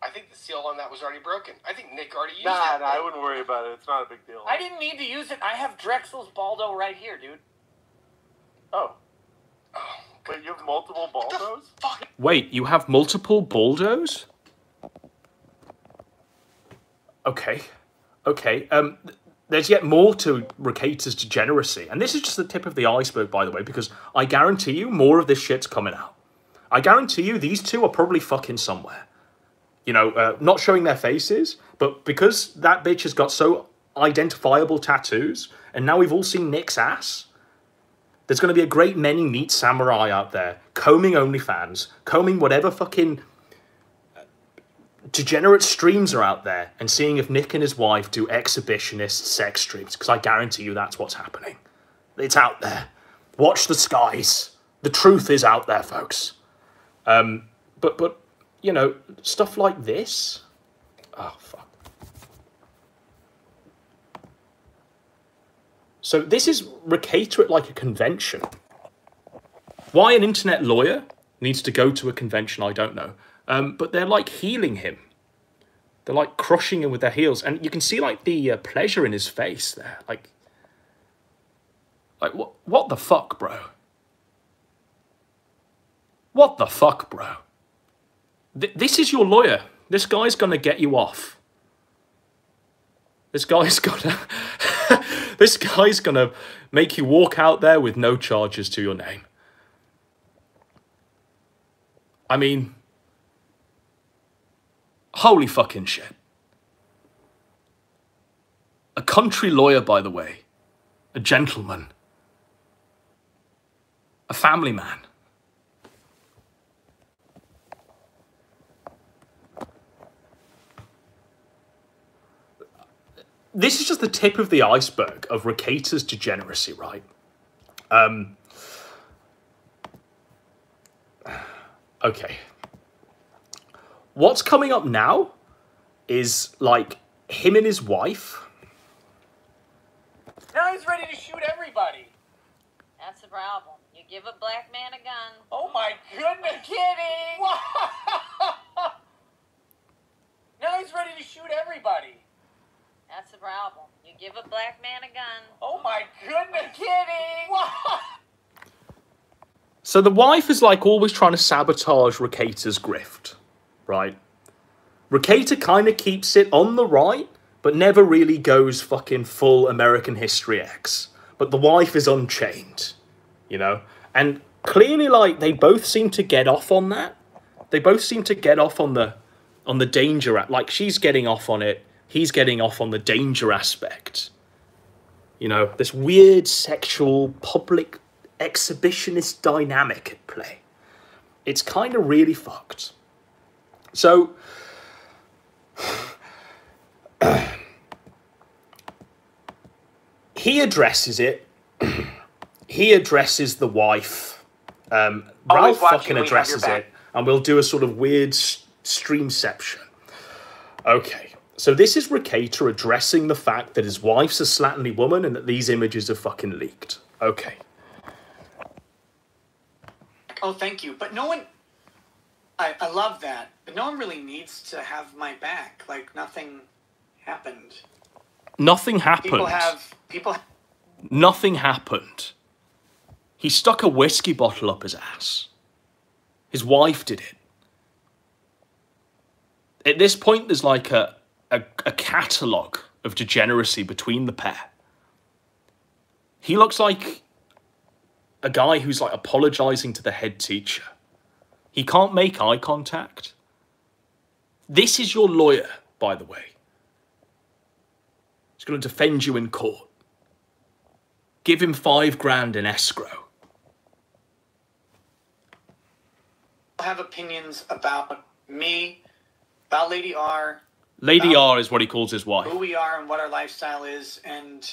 I think the seal on that was already broken. I think Nick already used it. Nah, I wouldn't worry about it. It's not a big deal. I didn't need to use it. I have Drexel's Baldo right here, dude. Oh. Wait, you have multiple Baldos? Wait, you have multiple Baldos? Okay. There's yet more to Rekieta's degeneracy. And this is just the tip of the iceberg, by the way, because I guarantee you more of this shit's coming out. I guarantee you these two are probably fucking somewhere. You know, not showing their faces, but because that bitch has got so identifiable tattoos, and now we've all seen Nick's ass, there's going to be a great many neat samurai out there combing OnlyFans, combing whatever fucking degenerate streams are out there, and seeing if Nick and his wife do exhibitionist sex streams, because I guarantee you that's what's happening. It's out there. Watch the skies. The truth is out there, folks. But you know, stuff like this. Oh, fuck. So this is Rekieta at like a convention. Why an internet lawyer needs to go to a convention, I don't know. But they're like healing him. They're like crushing him with their heels. And you can see like the pleasure in his face there. Like what the fuck, bro? What the fuck, bro? This is your lawyer. This guy's going to get you off. This guy's gonna... this guy's going to make you walk out there with no charges to your name. I mean... Holy fucking shit. A country lawyer, by the way. A gentleman. A family man. this is just the tip of the iceberg of Rekieta's degeneracy, right? Okay. What's coming up now is, like, him and his wife. Now he's ready to shoot everybody. That's the problem. You give a black man a gun. Oh my goodness. Kidding. Now he's ready to shoot everybody. That's the problem. You give a black man a gun. Oh my goodness. Kidding. So the wife is, like, always trying to sabotage Rekieta's grift, right? Rekieta kind of keeps it on the right, but never really goes fucking full American History X. But the wife is unchained, you know? And clearly, like, they both seem to get off on that. They both seem to get off on the danger, like, she's getting off on it, he's getting off on the danger aspect. You know, this weird sexual public exhibitionist dynamic at play. It's kind of really fucked. So, he addresses it. He addresses the wife. Ralph fucking addresses it. And we'll do a sort of weird streamception. Okay. So this is Rekieta addressing the fact that his wife's a slatternly woman and that these images are fucking leaked. Okay. Oh, thank you. But no one... I love that. But no one really needs to have my back. Like, nothing happened. Nothing happened. Nothing happened. He stuck a whiskey bottle up his ass. His wife did it. At this point, there's like a catalogue of degeneracy between the pair. He looks like a guy who's, like, apologising to the head teacher. He can't make eye contact. This is your lawyer, by the way. He's going to defend you in court. Give him $5,000 in escrow. Have opinions about me, about Lady R. Lady R is what he calls his wife. Who we are and what our lifestyle is, and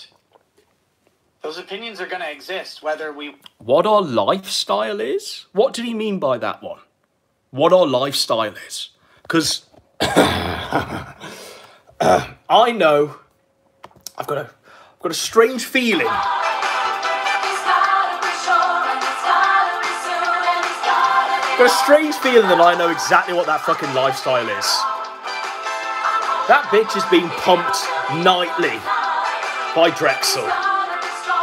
those opinions are going to exist, whether we... What our lifestyle is? What did he mean by that one? What our lifestyle is? Because I know I've got a strange feeling. Got a strange feeling that I know exactly what that fucking lifestyle is. That bitch is being pumped nightly by Drexel.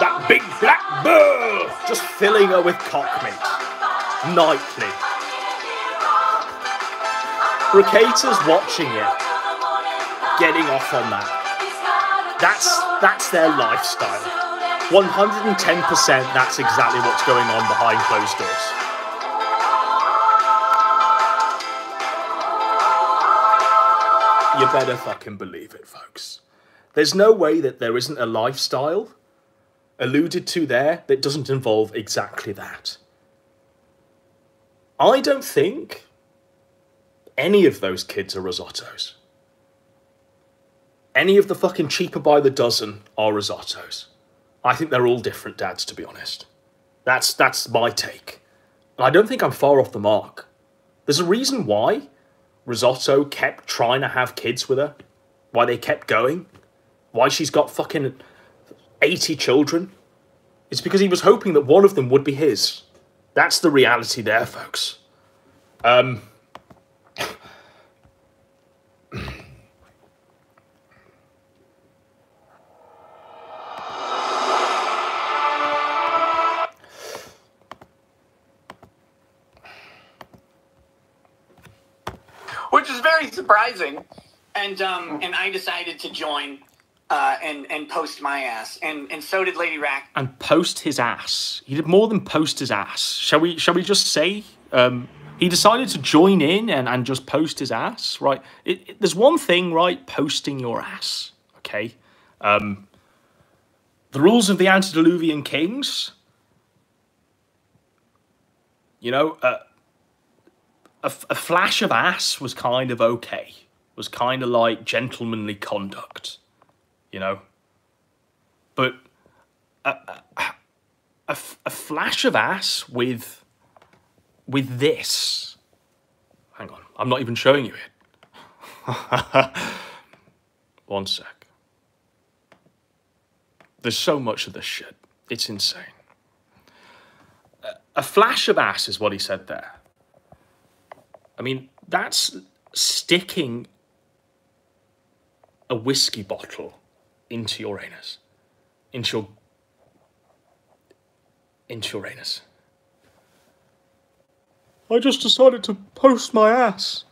That big black bull just filling her with cock meat. Nightly. Rekieta's watching it. Getting off on that. That's their lifestyle. 110% that's exactly what's going on behind closed doors. You better fucking believe it, folks. There's no way that there isn't a lifestyle alluded to there that doesn't involve exactly that. I don't think any of those kids are risottos. Any of the fucking cheaper by the dozen are risottos. I think they're all different dads, to be honest. That's my take. And I don't think I'm far off the mark. There's a reason why Risotto kept trying to have kids with her. Why they kept going. Why she's got fucking 80 children. It's because he was hoping that one of them would be his. That's the reality there, folks. Which is very surprising. And I decided to join and post my ass. And so did Lady Rack. And post his ass. He did more than post his ass. Shall we just say he decided to join in and just post his ass, right? There's one thing, right? Posting your ass, okay? The rules of the Antediluvian Kings, you know, a flash of ass was kind of okay. Was kind of like gentlemanly conduct. you know. But a flash of ass with this. Hang on, I'm not even showing you it. One sec. There's so much of this shit. It's insane. A flash of ass is what he said there. I mean, that's sticking a whiskey bottle into your anus. Into your anus. I just decided to post my ass.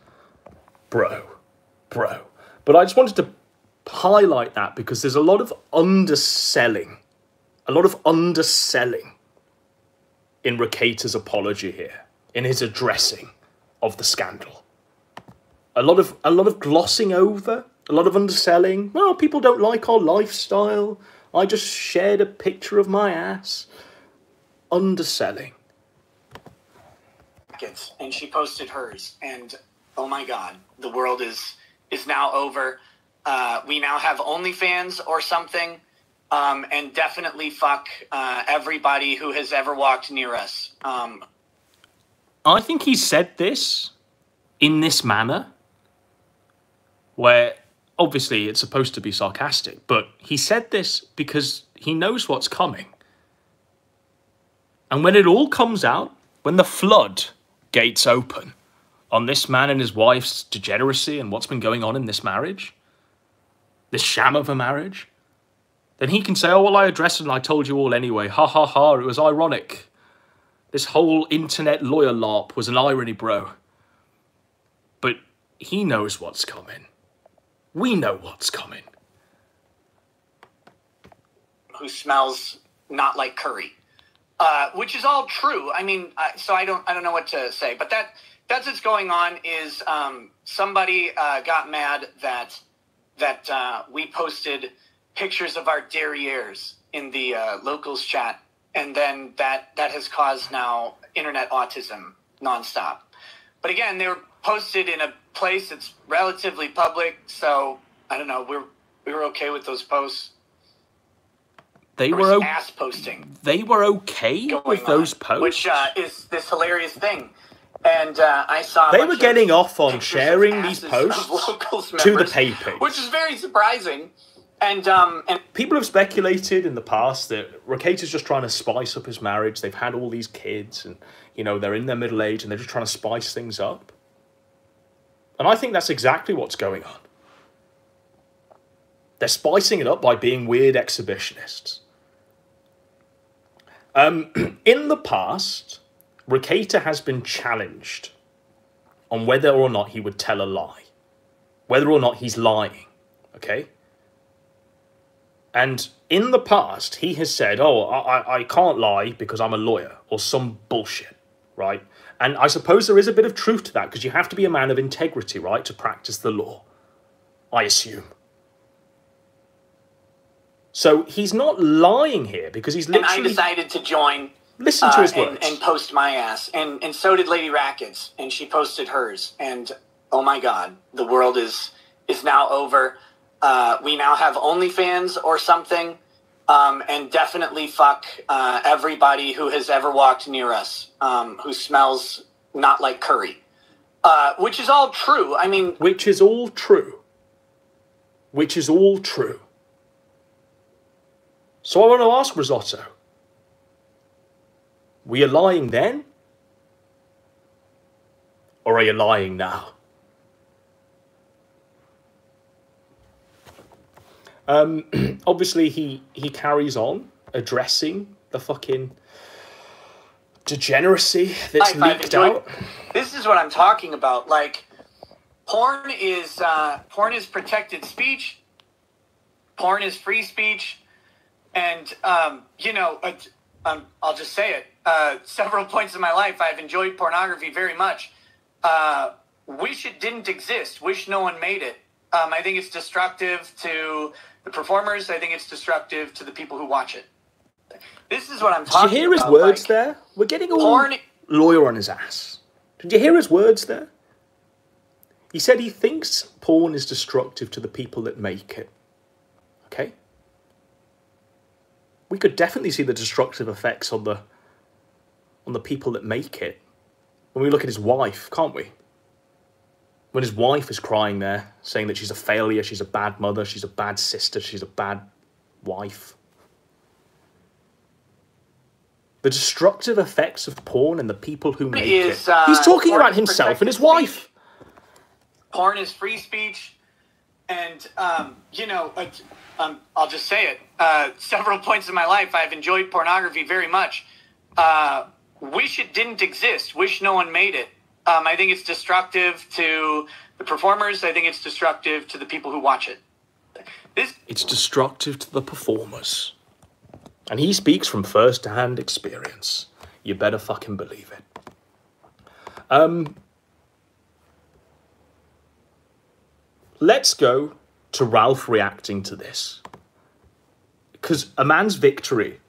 Bro. But I just wanted to highlight that because there's a lot of underselling. A lot of underselling in Rekieta's apology here. In his addressing of the scandal. A lot of glossing over. A lot of underselling. Well, people don't like our lifestyle. I just shared a picture of my ass. Underselling. And she posted hers, and oh my god, the world is now over. We now have OnlyFans or something, and definitely fuck everybody who has ever walked near us. I think he said this in this manner, where obviously it's supposed to be sarcastic, but he said this because he knows what's coming. And when it all comes out, when the flood gates open on this man and his wife's degeneracy and what's been going on in this marriage, this sham of a marriage, then he can say, oh, well, I addressed it and I told you all anyway. Ha, ha, ha, it was ironic. This whole internet lawyer LARP was an irony, bro. But he knows what's coming. We know what's coming. Who smells not like curry. Which is all true. I mean, so I don't know what to say, but that's what's going on. Is somebody got mad that we posted pictures of our derrieres in the locals chat, and then that has caused now internet autism nonstop. But again, they were posted in a place that's relatively public, so I don't know. We were okay with those posts. They were ass posting. They were okay with those posts, which is this hilarious thing. And I saw they were getting off on sharing these posts to the papers, which is very surprising. And people have speculated in the past that Rekieta's just trying to spice up his marriage. They've had all these kids, and you know they're in their middle age, and they're just trying to spice things up. And I think that's exactly what's going on. They're spicing it up by being weird exhibitionists. In the past, Rekieta has been challenged on whether or not he would tell a lie. Whether or not he's lying, okay? And in the past, he has said, oh, I can't lie because I'm a lawyer, or some bullshit, right? And I suppose there is a bit of truth to that, because you have to be a man of integrity, right, to practice the law, I assume. So he's not lying here, because he's literally... And I decided to join... Listen to his words. And post my ass. And so did Lady Rackets, and she posted hers. And, oh my god, the world is now over. We now have OnlyFans or something, and definitely fuck everybody who has ever walked near us, who smells not like curry. Which is all true. I mean... Which is all true. Which is all true. So I want to ask Risotto, were you lying then? Or are you lying now? Obviously, he carries on addressing the fucking degeneracy that's leaked out. This is what I'm talking about. Like, porn is protected speech. Porn is free speech. And, you know, I'll just say it. Several points in my life, I've enjoyed pornography very much. Wish it didn't exist. Wish no one made it. I think it's destructive to the performers. I think it's destructive to the people who watch it. This is what I'm talking about. Did you hear his words there? We're getting all lawyer on his ass. Did you hear his words there? He said he thinks porn is destructive to the people that make it. Okay? We could definitely see the destructive effects on the people that make it. When we look at his wife, can't we? When his wife is crying there, saying that she's a failure, she's a bad mother, she's a bad sister, she's a bad wife. The destructive effects of porn and the people who make it. He's talking about himself and his wife. Porn is free speech. And, you know, I'll just say it. Several points in my life, I've enjoyed pornography very much. Wish it didn't exist. Wish no one made it. I think it's destructive to the performers. I think it's destructive to the people who watch it. It's destructive to the performers. And he speaks from first-hand experience. You better fucking believe it. Let's go to Ralph reacting to this. Because a man's victory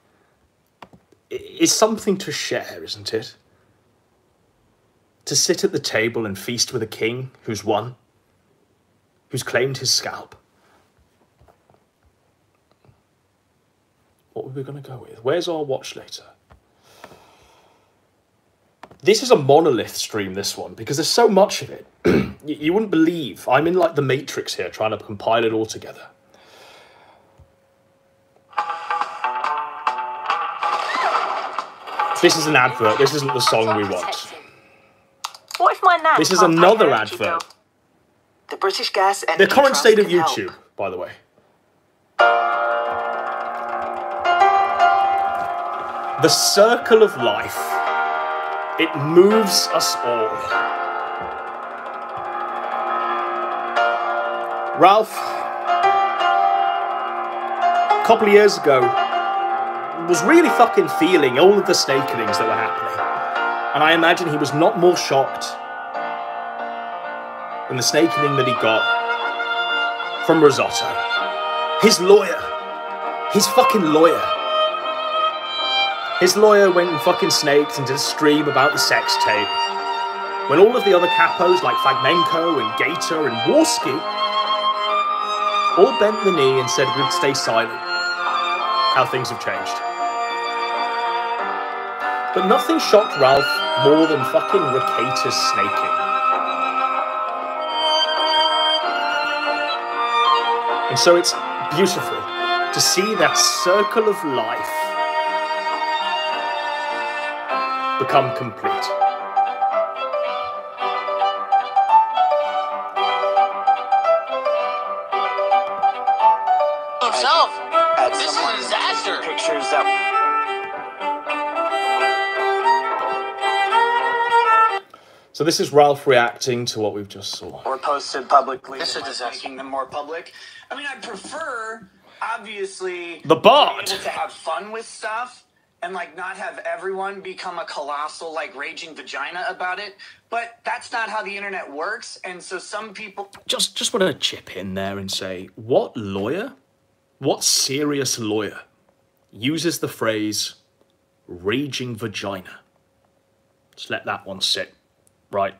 is something to share, isn't it? To sit at the table and feast with a king who's won, who's claimed his scalp. What were we going to go with? Where's our watch later? This is a monolith stream, this one, because there's so much of it. You wouldn't believe. I'm in like the Matrix here, trying to compile it all together. This is an advert. This isn't the song we want. What if my nan This is can't pay another her energy bill? advert. The British Gas The Energy current Trust state of can help. YouTube, by the way. The circle of life. It moves us all. Ralph, a couple of years ago, was really fucking feeling all of the snakings that were happening. And I imagine he was not more shocked than the snakening that he got from Risotto. His lawyer. His fucking lawyer. His lawyer went and fucking snaked and did a stream about the sex tape. When all of the other capos like Fagmenko and Gator and Warski all bent the knee and said we'd stay silent. How things have changed. But nothing shocked Ralph more than fucking Rekieta's snaking. And so it's beautiful to see that circle of life become complete. Himself. This is a disaster. Pictures that. So this is Ralph reacting to what we've just saw. Or posted publicly. This is making them more public. I mean, I prefer, obviously, The Bard. to have fun with stuff and like not have everyone become a colossal like raging vagina about it. But that's not how the internet works, and so some people Just want to chip in there and say, what lawyer, what serious lawyer uses the phrase raging vagina? Just let that one sit. Right,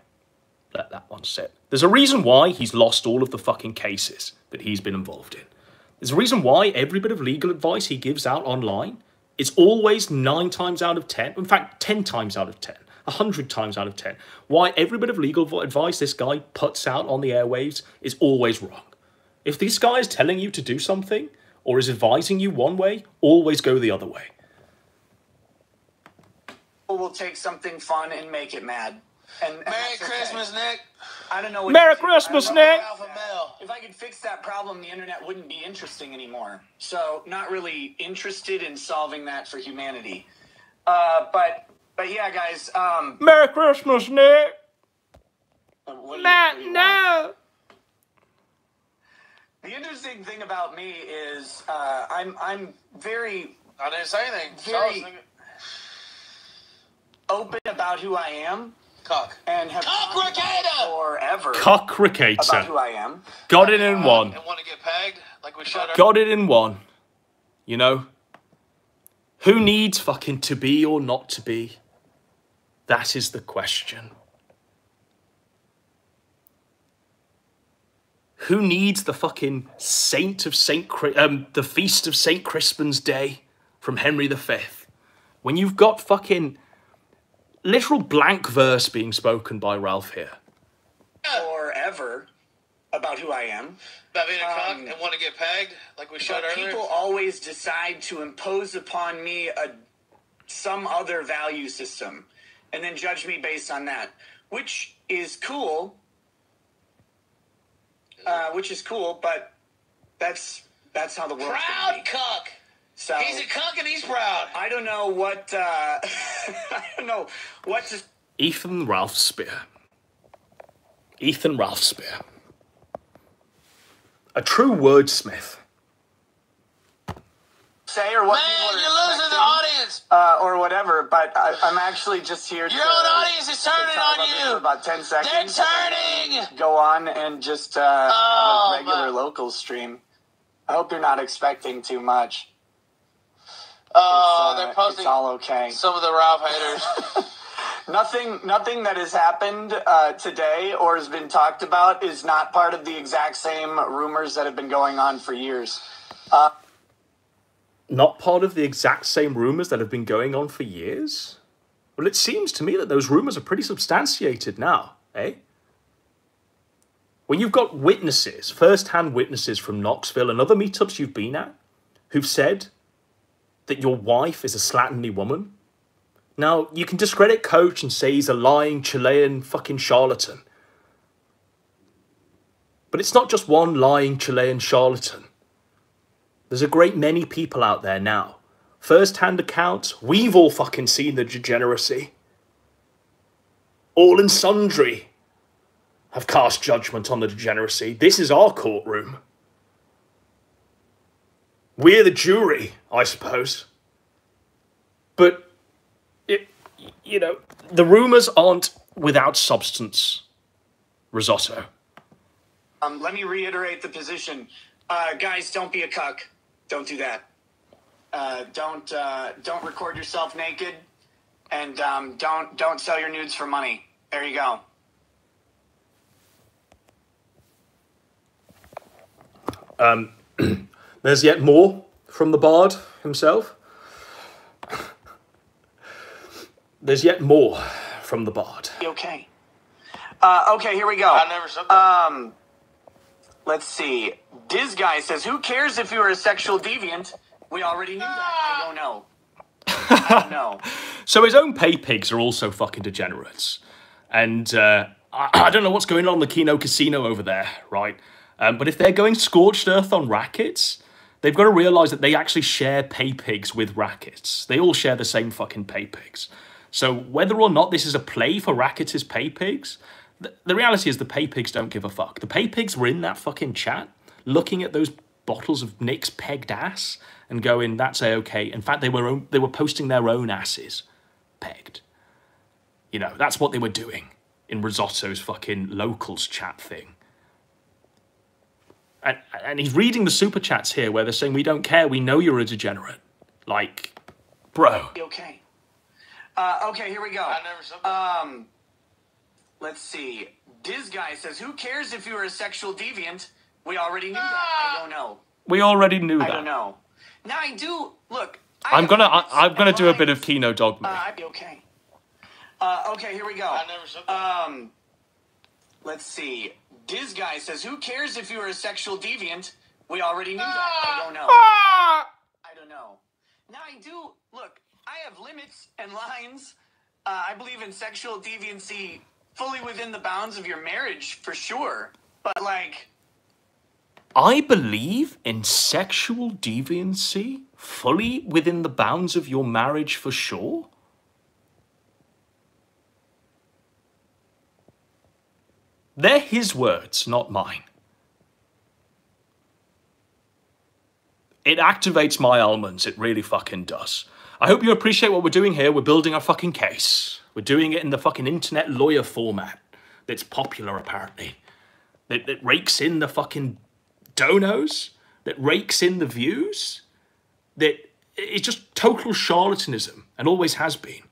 let that one sit. There's a reason why he's lost all of the fucking cases that he's been involved in. There's a reason why every bit of legal advice he gives out online is always 9 times out of 10, in fact 10 times out of 10, 100 times out of 10. Why every bit of legal advice this guy puts out on the airwaves is always wrong. If this guy is telling you to do something or is advising you one way, always go the other way. will take something fun and make it mad. And Merry Christmas, Nick. I don't know what Merry Christmas, Nick. If I could fix that problem, the internet wouldn't be interesting anymore. So not really interested in solving that for humanity. But yeah, guys. Merry Christmas, Nick. No. The interesting thing about me is I'm very. I didn't say anything. Very open about who I am. Cock. And have forever. Cock Rekieta. About who I am. Got it in one. And want to get pegged like we should. Got it in one. You know? Who needs fucking to be or not to be? That is the question. Who needs the fucking the Feast of St. Crispin's Day from Henry V when you've got fucking literal blank verse being spoken by Ralph here? Or ever about who I am. About being a cuck and want to get pegged, like we showed earlier? People always decide to impose upon me some other value system and then judge me based on that, which is cool. But that's how the world's proud gonna be. cuck. So he's a cuck and he's proud. I don't know what. I don't know what to. Ethan Ralph Spear. Ethan Ralph Spear. A true wordsmith. Say or what? Man, you're losing the audience. Or whatever, but I'm actually just here. Your own audience is turning on you. For about 10 seconds. They're turning. Go on and just have a regular local stream. I hope you're not expecting too much. They're posting. It's all okay. Some of the Ralph haters. Nothing that has happened today or has been talked about is not part of the exact same rumors that have been going on for years. Not part of the exact same rumors that have been going on for years? Well, it seems to me that those rumors are pretty substantiated now, eh? When you've got witnesses, first-hand witnesses from Knoxville and other meetups you've been at, who've said that your wife is a slatternly woman. Now, you can discredit Coach and say he's a lying Chilean fucking charlatan. But it's not just one lying Chilean charlatan. There's a great many people out there now. First-hand accounts, we've all fucking seen the degeneracy. All and sundry have cast judgment on the degeneracy. This is our courtroom. We're the jury, I suppose. But, you know, the rumours aren't without substance, Risotto. Let me reiterate the position. Guys, don't be a cuck. Don't do that. Don't record yourself naked, and don't sell your nudes for money. There you go. There's yet more from the bard himself. There's yet more from the bard. Okay. Okay, here we go. I never said that. Let's see. Diz Guy says, who cares if you were a sexual deviant? We already knew that. I don't know. I don't know. So his own pay pigs are also fucking degenerates. And I don't know what's going on in the Kino Casino over there, right? But if they're going scorched earth on rackets, they've got to realise that they actually share pay pigs with rackets. They all share the same fucking pay pigs. So whether or not this is a play for Rackets' pay pigs, the reality is the pay pigs don't give a fuck. The pay pigs were in that fucking chat looking at those bottles of Nick's pegged ass and going, that's A-okay. In fact, they were posting their own asses pegged. You know, that's what they were doing in Risotto's fucking locals chat thing. And he's reading the super chats here where they're saying, we don't care, we know you're a degenerate. Like, bro. Okay. Okay, here we go. I never said that. Let's see. Diz Guy says, who cares if you were a sexual deviant? We already knew that. I don't know. We already knew that. I don't know. Now I do, look. I'm gonna do a bit of Kino Dogma. Okay. Okay, here we go. I never said that. Let's see. Diz Guy says, who cares if you were a sexual deviant? We already knew that. I don't know. I don't know. Now I do, look, I have limits and lines. I believe in sexual deviancy fully within the bounds of your marriage, for sure. But, like... I believe in sexual deviancy fully within the bounds of your marriage, for sure. They're his words, not mine. It activates my almonds, it really fucking does. I hope you appreciate what we're doing here. We're building our fucking case. We're doing it in the fucking internet lawyer format that's popular, apparently. That rakes in the fucking donos, that rakes in the views, that it's just total charlatanism, and always has been.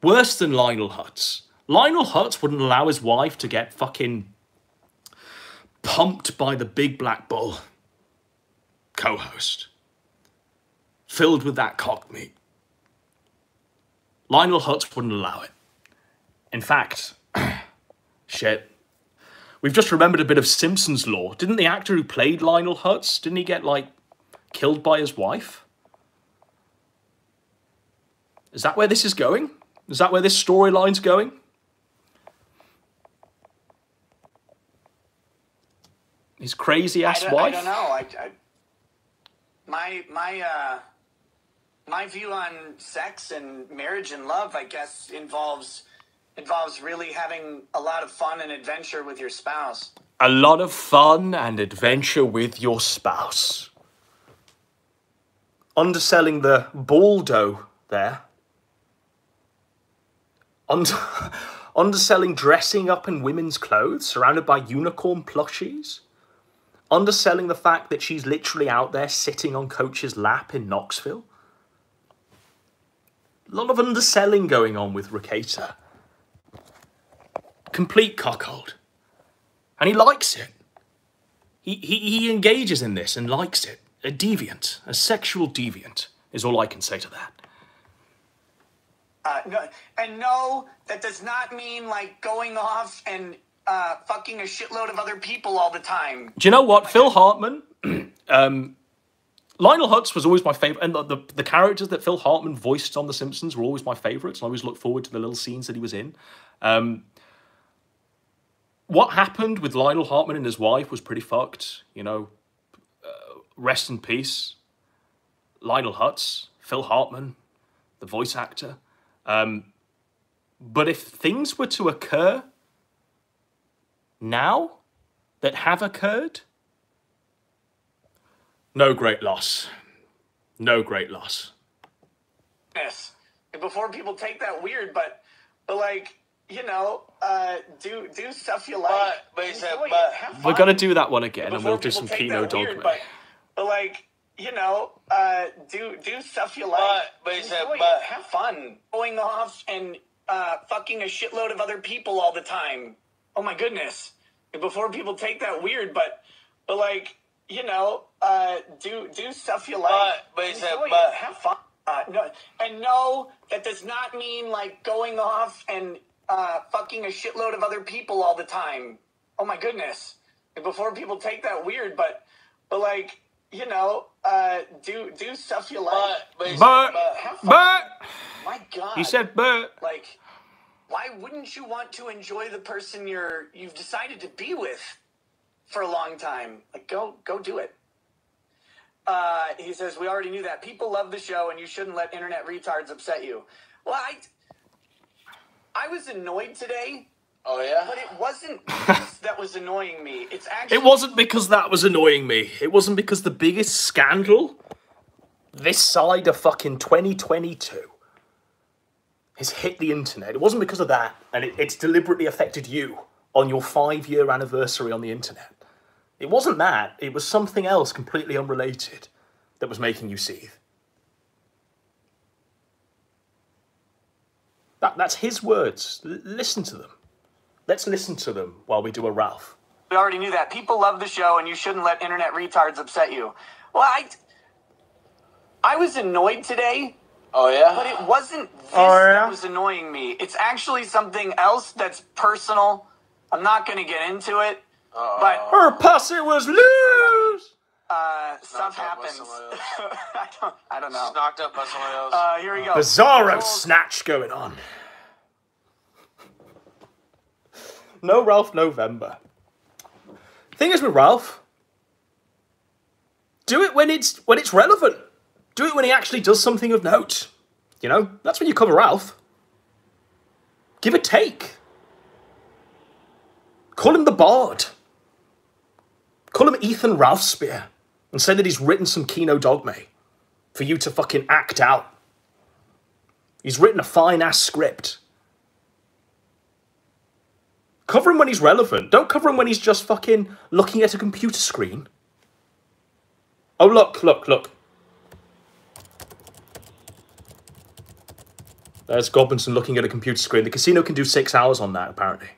Worse than Lionel Hutz. Lionel Hutz wouldn't allow his wife to get fucking pumped by the big black bull co-host, filled with that cock meat. Lionel Hutz wouldn't allow it. In fact, shit, we've just remembered a bit of Simpsons lore. Didn't the actor who played Lionel Hutz, didn't he get, like, killed by his wife? Is that where this is going? Is that where this storyline's going? His crazy-ass wife? I don't know. My view on sex and marriage and love, I guess, involves really having a lot of fun and adventure with your spouse. A lot of fun and adventure with your spouse. Underselling the Baldo there. Underselling dressing up in women's clothes, surrounded by unicorn plushies. Underselling the fact that she's literally out there sitting on Coach's lap in Knoxville. A lot of underselling going on with Rekieta. Complete cuckold. And he likes it. He engages in this and likes it. A deviant. A sexual deviant is all I can say to that. No, that does not mean, like, going off and fucking a shitload of other people all the time. Do you know what? Phil Hartman, Lionel Hutz was always my favourite, and the characters that Phil Hartman voiced on The Simpsons were always my favourites. I always look forward to the little scenes that he was in. What happened with Lionel Hartman and his wife was pretty fucked. You know, rest in peace, Lionel Hutz, Phil Hartman, the voice actor. But if things were to occur now that have occurred, no great loss. No great loss. Yes. Before people take that weird, but like, you know, do stuff you like. We're gonna do that one again, and we'll do some Kino Dogma. But like, you know, do stuff you like. Have fun. Going off and fucking a shitload of other people all the time. Oh my goodness. Before people take that weird, but like, you know, do stuff you like. Have fun. No, that does not mean, like, going off and fucking a shitload of other people all the time. Oh my goodness. Before people take that weird, but like, you know, do stuff you like. Have fun. My God. He said but. Like, why wouldn't you want to enjoy the person you've decided to be with for a long time? Like, go do it. He says, we already knew that. People love the show, and you shouldn't let internet retards upset you. Well, I was annoyed today. Oh, yeah? But it wasn't this that was annoying me. It's actually... It wasn't because that was annoying me. It wasn't because the biggest scandal this side of fucking 2022 has hit the internet. It wasn't because of that, and it's deliberately affected you on your 5-year anniversary on the internet. It wasn't that. It was something else completely unrelated that was making you seethe. That's his words. Listen to them. Let's listen to them while we do a Ralph. We already knew that. People love the show, and you shouldn't let internet retards upset you. Well, I was annoyed today. Oh, yeah? But it wasn't this that was annoying me. It's actually something else that's personal. I'm not going to get into it. But her pussy was loose. Stuff happens. I don't know. She's knocked up by someone else. Here we go. Bizarro snatch going on. No Ralph November. Thing is with Ralph, do it when it's relevant. Do it when he actually does something of note. You know, that's when you cover Ralph. Give a take. Call him the Bard. Call him Ethan Ralphspear and say that he's written some Kino Dogma for you to fucking act out. He's written a fine-ass script. Cover him when he's relevant. Don't cover him when he's just fucking looking at a computer screen. Oh, look. There's Godwinson looking at a computer screen. The casino can do 6 hours on that, apparently.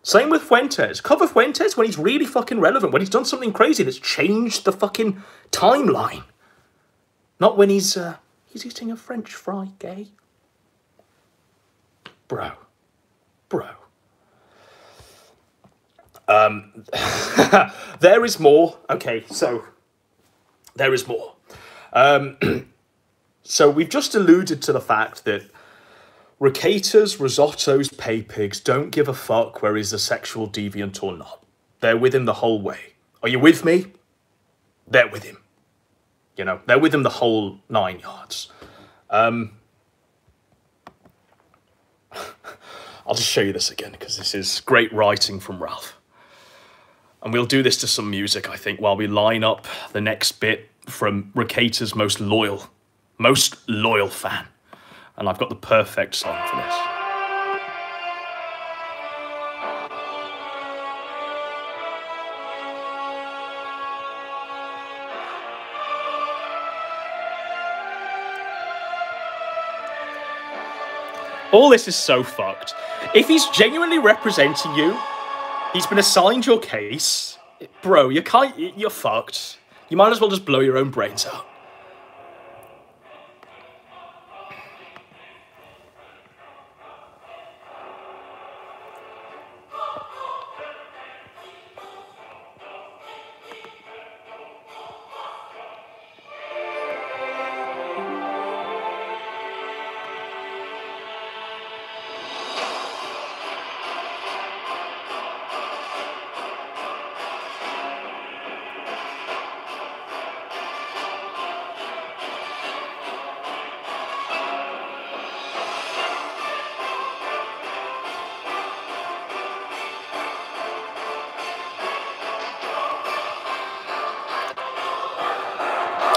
Same with Fuentes. Cover Fuentes when he's really fucking relevant, when he's done something crazy that's changed the fucking timeline. Not when he's eating a French fry, gay. Bro. There is more. Okay, so there is more. So we've just alluded to the fact that Rekieta's, Risotto's, pay pigs don't give a fuck where he's a sexual deviant or not. They're with him the whole way. Are you with me? They're with him. You know, they're with him the whole 9 yards. I'll just show you this again, because this is great writing from Ralph. And we'll do this to some music, I think, while we line up the next bit from Rekieta's most loyal fan. And I've got the perfect song for this. All this is so fucked. If he's genuinely representing you, he's been assigned your case, bro, you're fucked. You might as well just blow your own brains out.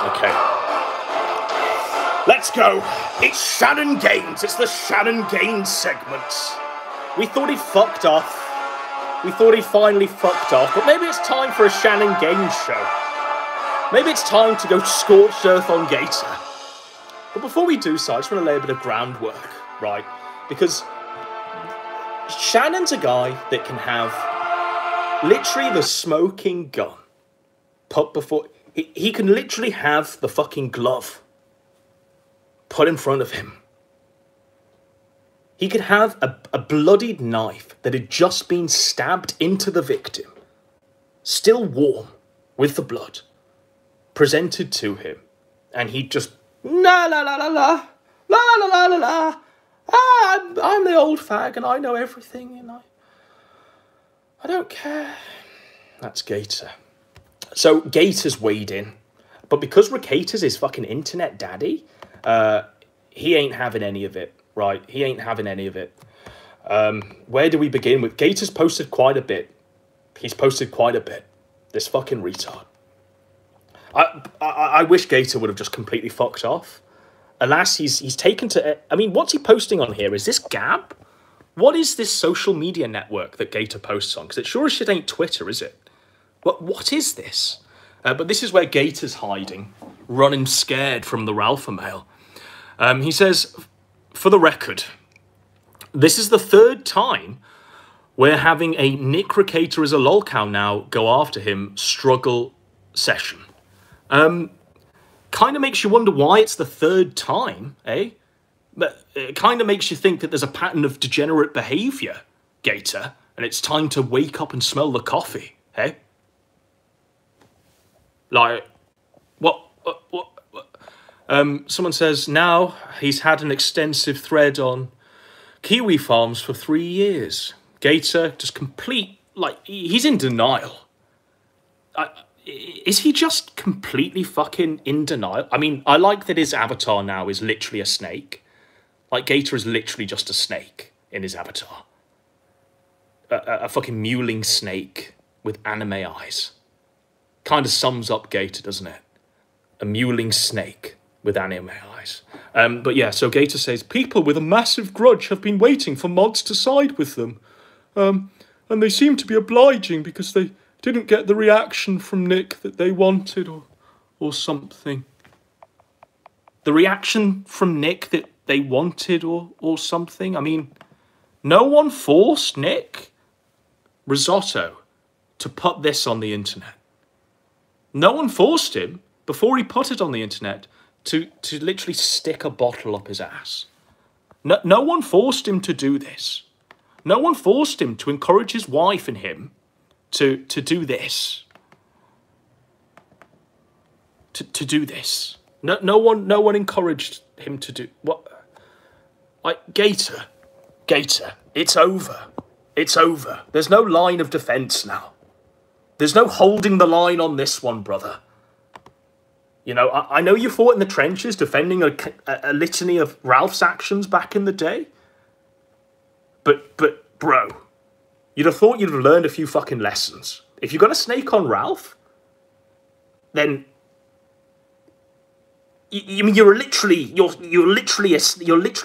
Okay. Let's go. It's Shannon Gaines. It's the Shannon Gaines segment. We thought he fucked off. We thought he finally fucked off. But maybe it's time for a Shannon Gaines show. Maybe it's time to go scorched earth on Gator. But before we do so, I just want to lay a bit of groundwork, right? Because Shannon's a guy that can have literally the smoking gun put before... He can literally have the fucking glove put in front of him. He could have a bloodied knife that had just been stabbed into the victim, still warm with the blood, presented to him, and he'd just, la la la la la, la la la la la, I'm the old fag and I know everything and I don't care. That's Gator. So Gator's weighed in, but because Rekieta's his fucking internet daddy, he ain't having any of it, right? He ain't having any of it. Where do we begin with? Gator's posted quite a bit. He's posted quite a bit. This fucking retard. I wish Gator would have just completely fucked off. Alas, he's taken to... I mean, what's he posting on here? Is this Gab? What is this social media network that Gator posts on? Because it sure as shit ain't Twitter, is it? What is this? But this is where Gator's hiding, running scared from the Ralpha mail. He says, for the record, this is the third time we're having a Nick Rekieta as a lolcow now go after him struggle session. Kind of makes you wonder why it's the third time, eh? But it kind of makes you think that there's a pattern of degenerate behaviour, Gator, and it's time to wake up and smell the coffee, eh? Like, what? Someone says, now he's had an extensive thread on kiwi farms for 3 years. Gator, just complete, like, he's in denial. Is he just completely fucking in denial? I mean, I like that his avatar now is literally a snake. Like, Gator is literally just a snake in his avatar. A fucking mewling snake with anime eyes. Kind of sums up Gator, doesn't it? A mewling snake with anime eyes. But yeah, so Gator says, people with a massive grudge have been waiting for mods to side with them. And they seem to be obliging because they didn't get the reaction from Nick that they wanted or something. The reaction from Nick that they wanted or something? I mean, no one forced Nick. Risotto to put this on the internet. No one forced him, before he put it on the internet, to literally stick a bottle up his ass. No one forced him to do this. No one forced him to encourage his wife and him to do this. To do this. No one encouraged him to do what. Gator, it's over. It's over. There's no line of defense now. There's no holding the line on this one, brother. You know, I know you fought in the trenches defending a litany of Ralph's actions back in the day. But bro, you'd have thought you'd have learned a few fucking lessons. If you're gonna snake on Ralph, then you're literally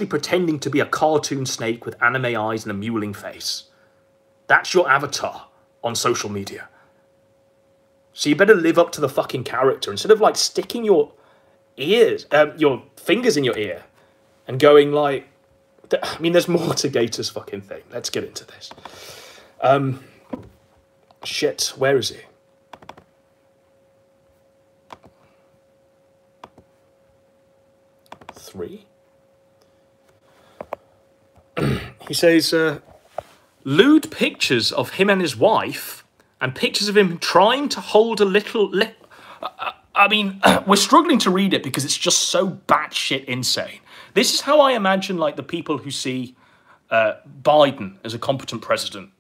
pretending to be a cartoon snake with anime eyes and a mewling face. That's your avatar on social media. So you better live up to the fucking character instead of like sticking your your fingers in your ear and going like, I mean, there's more to Gator's fucking thing. Let's get into this. Shit, where is he? Three. He says, lewd pictures of him and his wife and pictures of him trying to hold a little... I mean, we're struggling to read it because it's just so batshit insane. This is how I imagine, like, the people who see Biden as a competent president.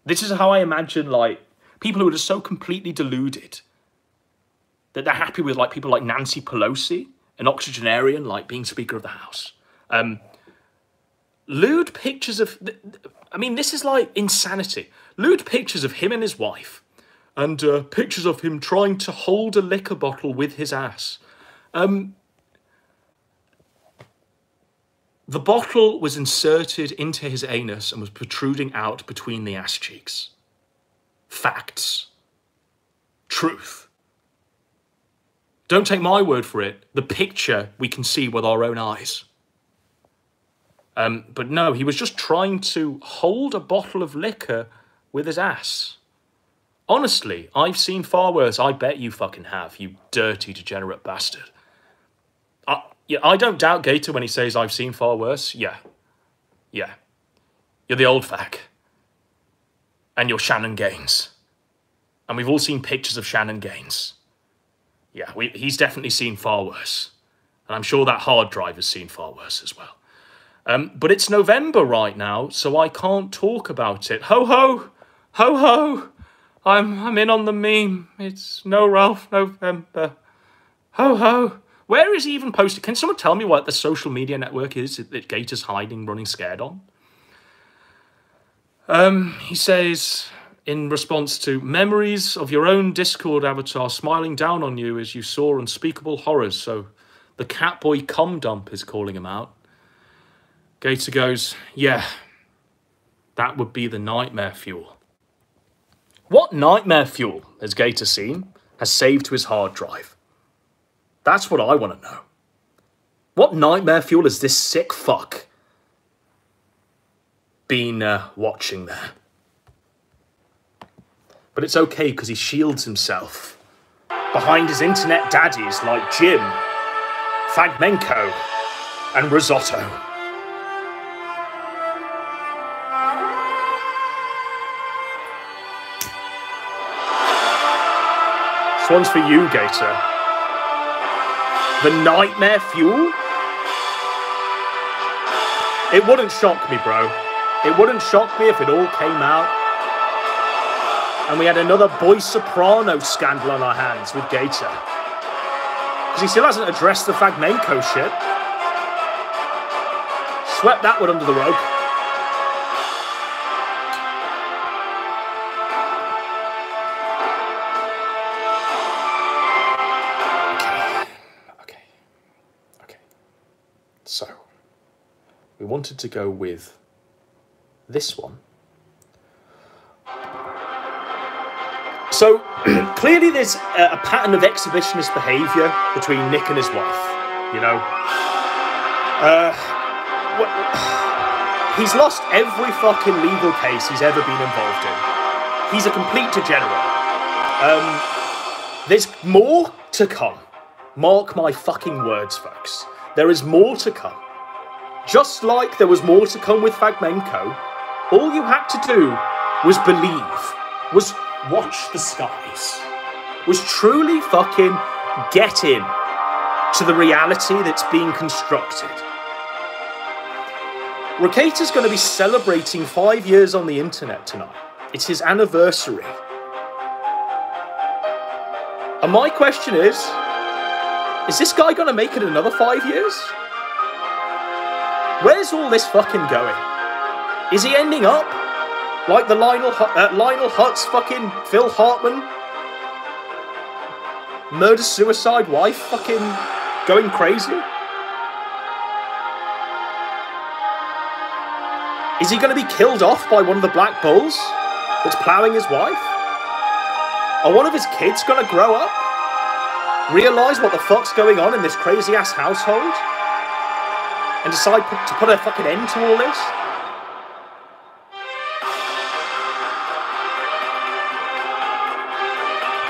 This is how I imagine, like, people who are just so completely deluded that they're happy with, like, people like Nancy Pelosi, an octogenarian, like, being Speaker of the House. Lewd pictures of... I mean, this is, like, insanity. Lewd pictures of him and his wife, and pictures of him trying to hold a liquor bottle with his ass. The bottle was inserted into his anus and was protruding out between the ass cheeks. Facts. Truth. Don't take my word for it. The picture we can see with our own eyes. But no, he was just trying to hold a bottle of liquor with his ass. Honestly, I've seen far worse. I bet you fucking have, you dirty, degenerate bastard. Yeah, I don't doubt Gator when he says I've seen far worse. Yeah. Yeah. You're the old fag. And you're Shannon Gaines. And we've all seen pictures of Shannon Gaines. Yeah, he's definitely seen far worse. And I'm sure that hard drive has seen far worse as well. But it's November right now, so I can't talk about it. Ho ho! Ho ho! I'm in on the meme. It's no Ralph November. Ho ho! Where is he even posted? Can someone tell me what the social media network is that Gator's hiding, running scared on? He says, in response to memories of your own Discord avatar smiling down on you as you saw unspeakable horrors. So the Catboy cum dump is calling him out. Gator goes, yeah, that would be the nightmare fuel. What nightmare fuel has Gator seen has saved to his hard drive? That's what I want to know. What nightmare fuel has this sick fuck been watching there? But it's okay because he shields himself behind his internet daddies like Jim, Fagmenko, and Risotto. This one's for you, Gator. The nightmare fuel? It wouldn't shock me, bro. It wouldn't shock me if it all came out and we had another boy soprano scandal on our hands with Gator. Because he still hasn't addressed the Fagmenko shit. Swept that one under the rug. So, we wanted to go with this one. So, clearly there's a pattern of exhibitionist behaviour between Nick and his wife, you know. He's lost every fucking legal case he's ever been involved in. He's a complete degenerate. There's more to come. Mark my fucking words, folks. There is more to come. Just like there was more to come with Fragmenko, all you had to do was believe, was watch the skies, was truly fucking get in to the reality that's being constructed. Rekieta's going to be celebrating 5 years on the internet tonight. It's his anniversary. And my question is this guy going to make it another 5 years? Where's all this fucking going? Is he ending up like the Lionel Hutz fucking Phil Hartman murder-suicide wife fucking going crazy? Is he going to be killed off by one of the Black Bulls that's ploughing his wife? Are one of his kids going to grow up? Realise what the fuck's going on in this crazy-ass household? And decide to put a fucking end to all this?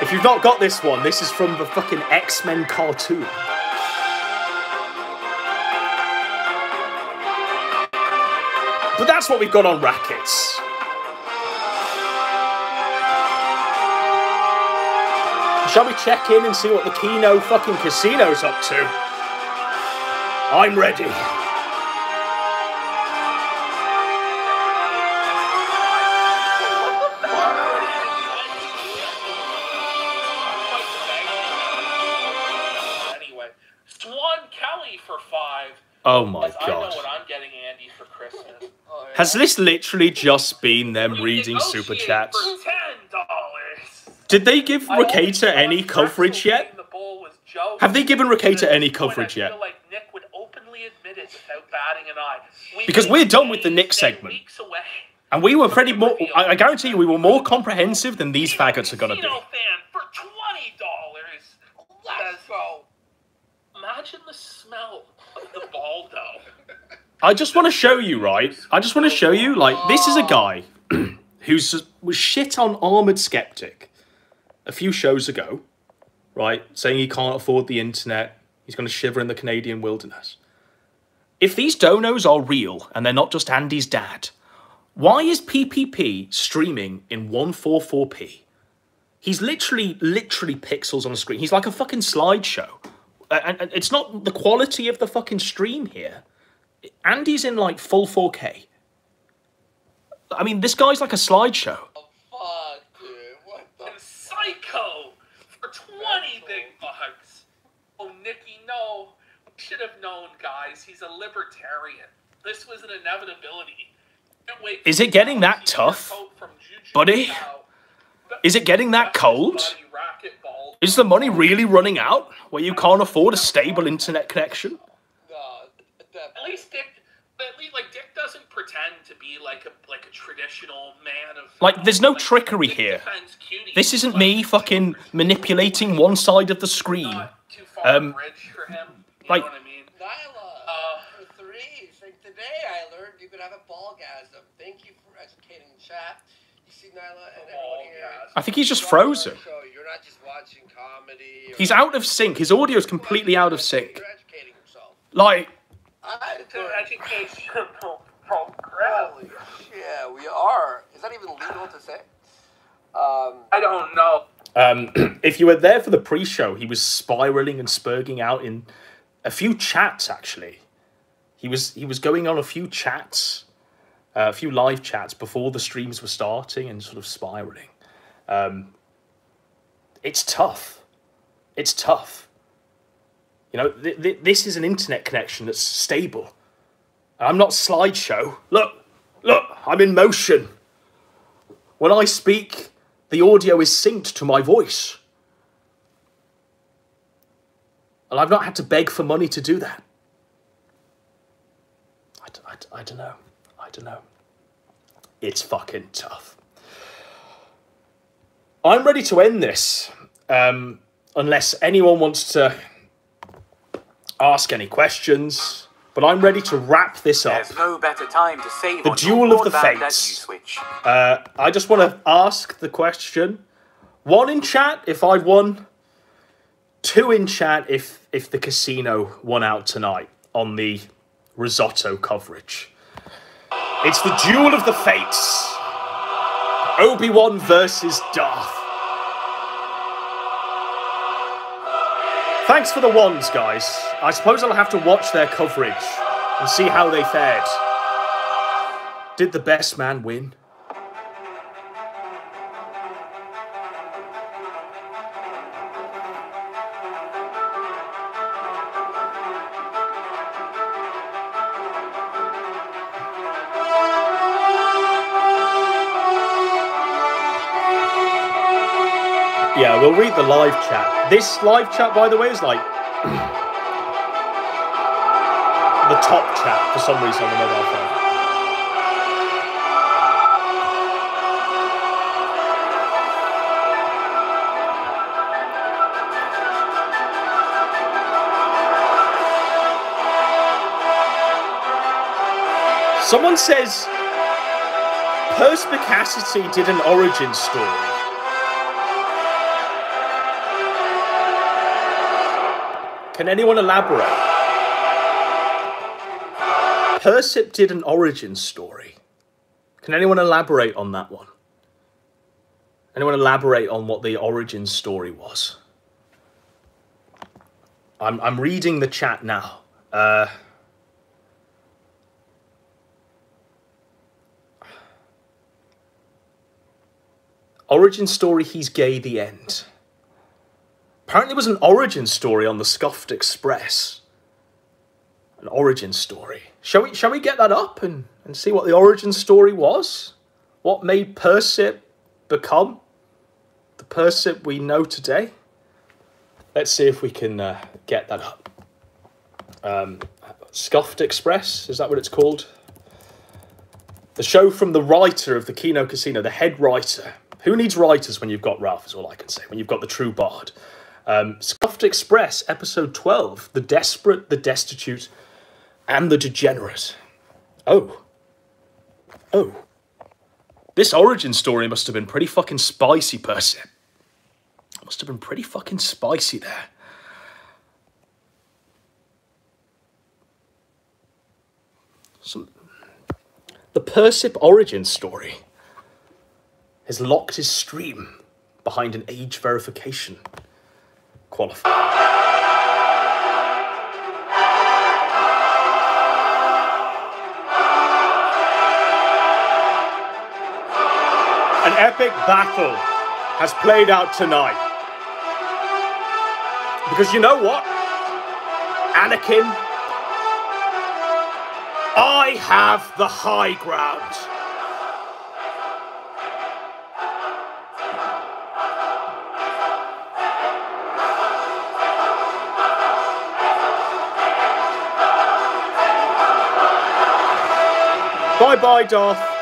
If you've not got this one, this is from the fucking X-Men cartoon. But that's what we've got on Rackets. Shall we check in and see what the Kino fucking casino's up to? I'm ready. Anyway, Swan Kelly for 5. Oh my I know god. what I'm getting Andy for Christmas. Has this literally just been them reading super chats? For $10. Did they give Rekieta any coverage yet? Have they given Rekieta any coverage yet? Because we're done with the Nick segment. And we were pretty more, I guarantee you, we were more comprehensive than these faggots are going to be. For $20. Let's go. Imagine the smell of the Baldo. I just want to show you, right? I just want to show you, like, this is a guy who was shit on Armoured Skeptic a few shows ago, right? Saying he can't afford the internet. He's going to shiver in the Canadian wilderness. If these donos are real and they're not just Andy's dad, why is PPP streaming in 144p? He's literally pixels on a screen. He's like a fucking slideshow. And it's not the quality of the fucking stream here. Andy's in like full 4K. I mean, this guy's like a slideshow. Fuck, dude. What the? Psycho for 20 big bucks. Oh, Nikki, no. We should have known, guys. He's a libertarian. This was an inevitability. Is it getting that tough, buddy? Is it getting that cold? Is the money really running out where you can't afford a stable internet connection? At least Dick doesn't pretend to be like a traditional man of. Like, there's no trickery here. This isn't me fucking manipulating one side of the screen. Like, Nyla, for 3. Today I learned you could have a ballgasm. Thank you for educating the chat. You see Nyla and everyone here. I think he's just frozen. You're not just watching comedy. He's out of sync. His audio's completely out of sync. You're educating yourself. Like, It's an educational program. Holy yeah, we are. Is that even legal to say? I don't know. if you were there for the pre-show, he was spiraling and spurging out in a few chats, actually. He was going on a few chats, a few live chats before the streams were starting and sort of spiraling. It's tough. It's tough. You know, this is an internet connection that's stable. I'm not slideshow. Look, I'm in motion. When I speak, the audio is synced to my voice. And I've not had to beg for money to do that. I don't know. I don't know. It's fucking tough. I'm ready to end this. Unless anyone wants to ask any questions, but I'm ready to wrap this up. There's no better time to save The on Duel your of the broadband Fates. as you switch. I just want to ask the question. 1 in chat if I won. 2 in chat if the casino won out tonight on the risotto coverage. It's the Duel of the Fates. Obi-Wan versus Darth. Thanks for the ones, guys. I suppose I'll have to watch their coverage and see how they fared. Did the best man win? Yeah, we'll read the live chat. This live chat, by the way, is like the top chat for some reason on the mobile phone. Someone says Perspicacity did an origin story. Can anyone elaborate? Persip did an origin story. Can anyone elaborate on that one? Anyone elaborate on what the origin story was? I'm reading the chat now. Origin story, he's gay, the end. Apparently there was an origin story on the Scuffed Express. An origin story. Shall we get that up and see what the origin story was? What made Persip become the Persip we know today? Let's see if we can get that up. Scuffed Express, is that what it's called? The show from the writer of the Kino Casino, the head writer. Who needs writers when you've got Ralph, is all I can say, when you've got the true bard. Scuffed Express, episode 12, The Desperate, the Destitute, and the Degenerate. Oh. This origin story must have been pretty fucking spicy, Persip. Must have been pretty fucking spicy there. The Persip origin story has locked his stream behind an age verification qualifier. An epic battle has played out tonight. Because you know what? Anakin, I have the high ground. Bye-bye, Darth.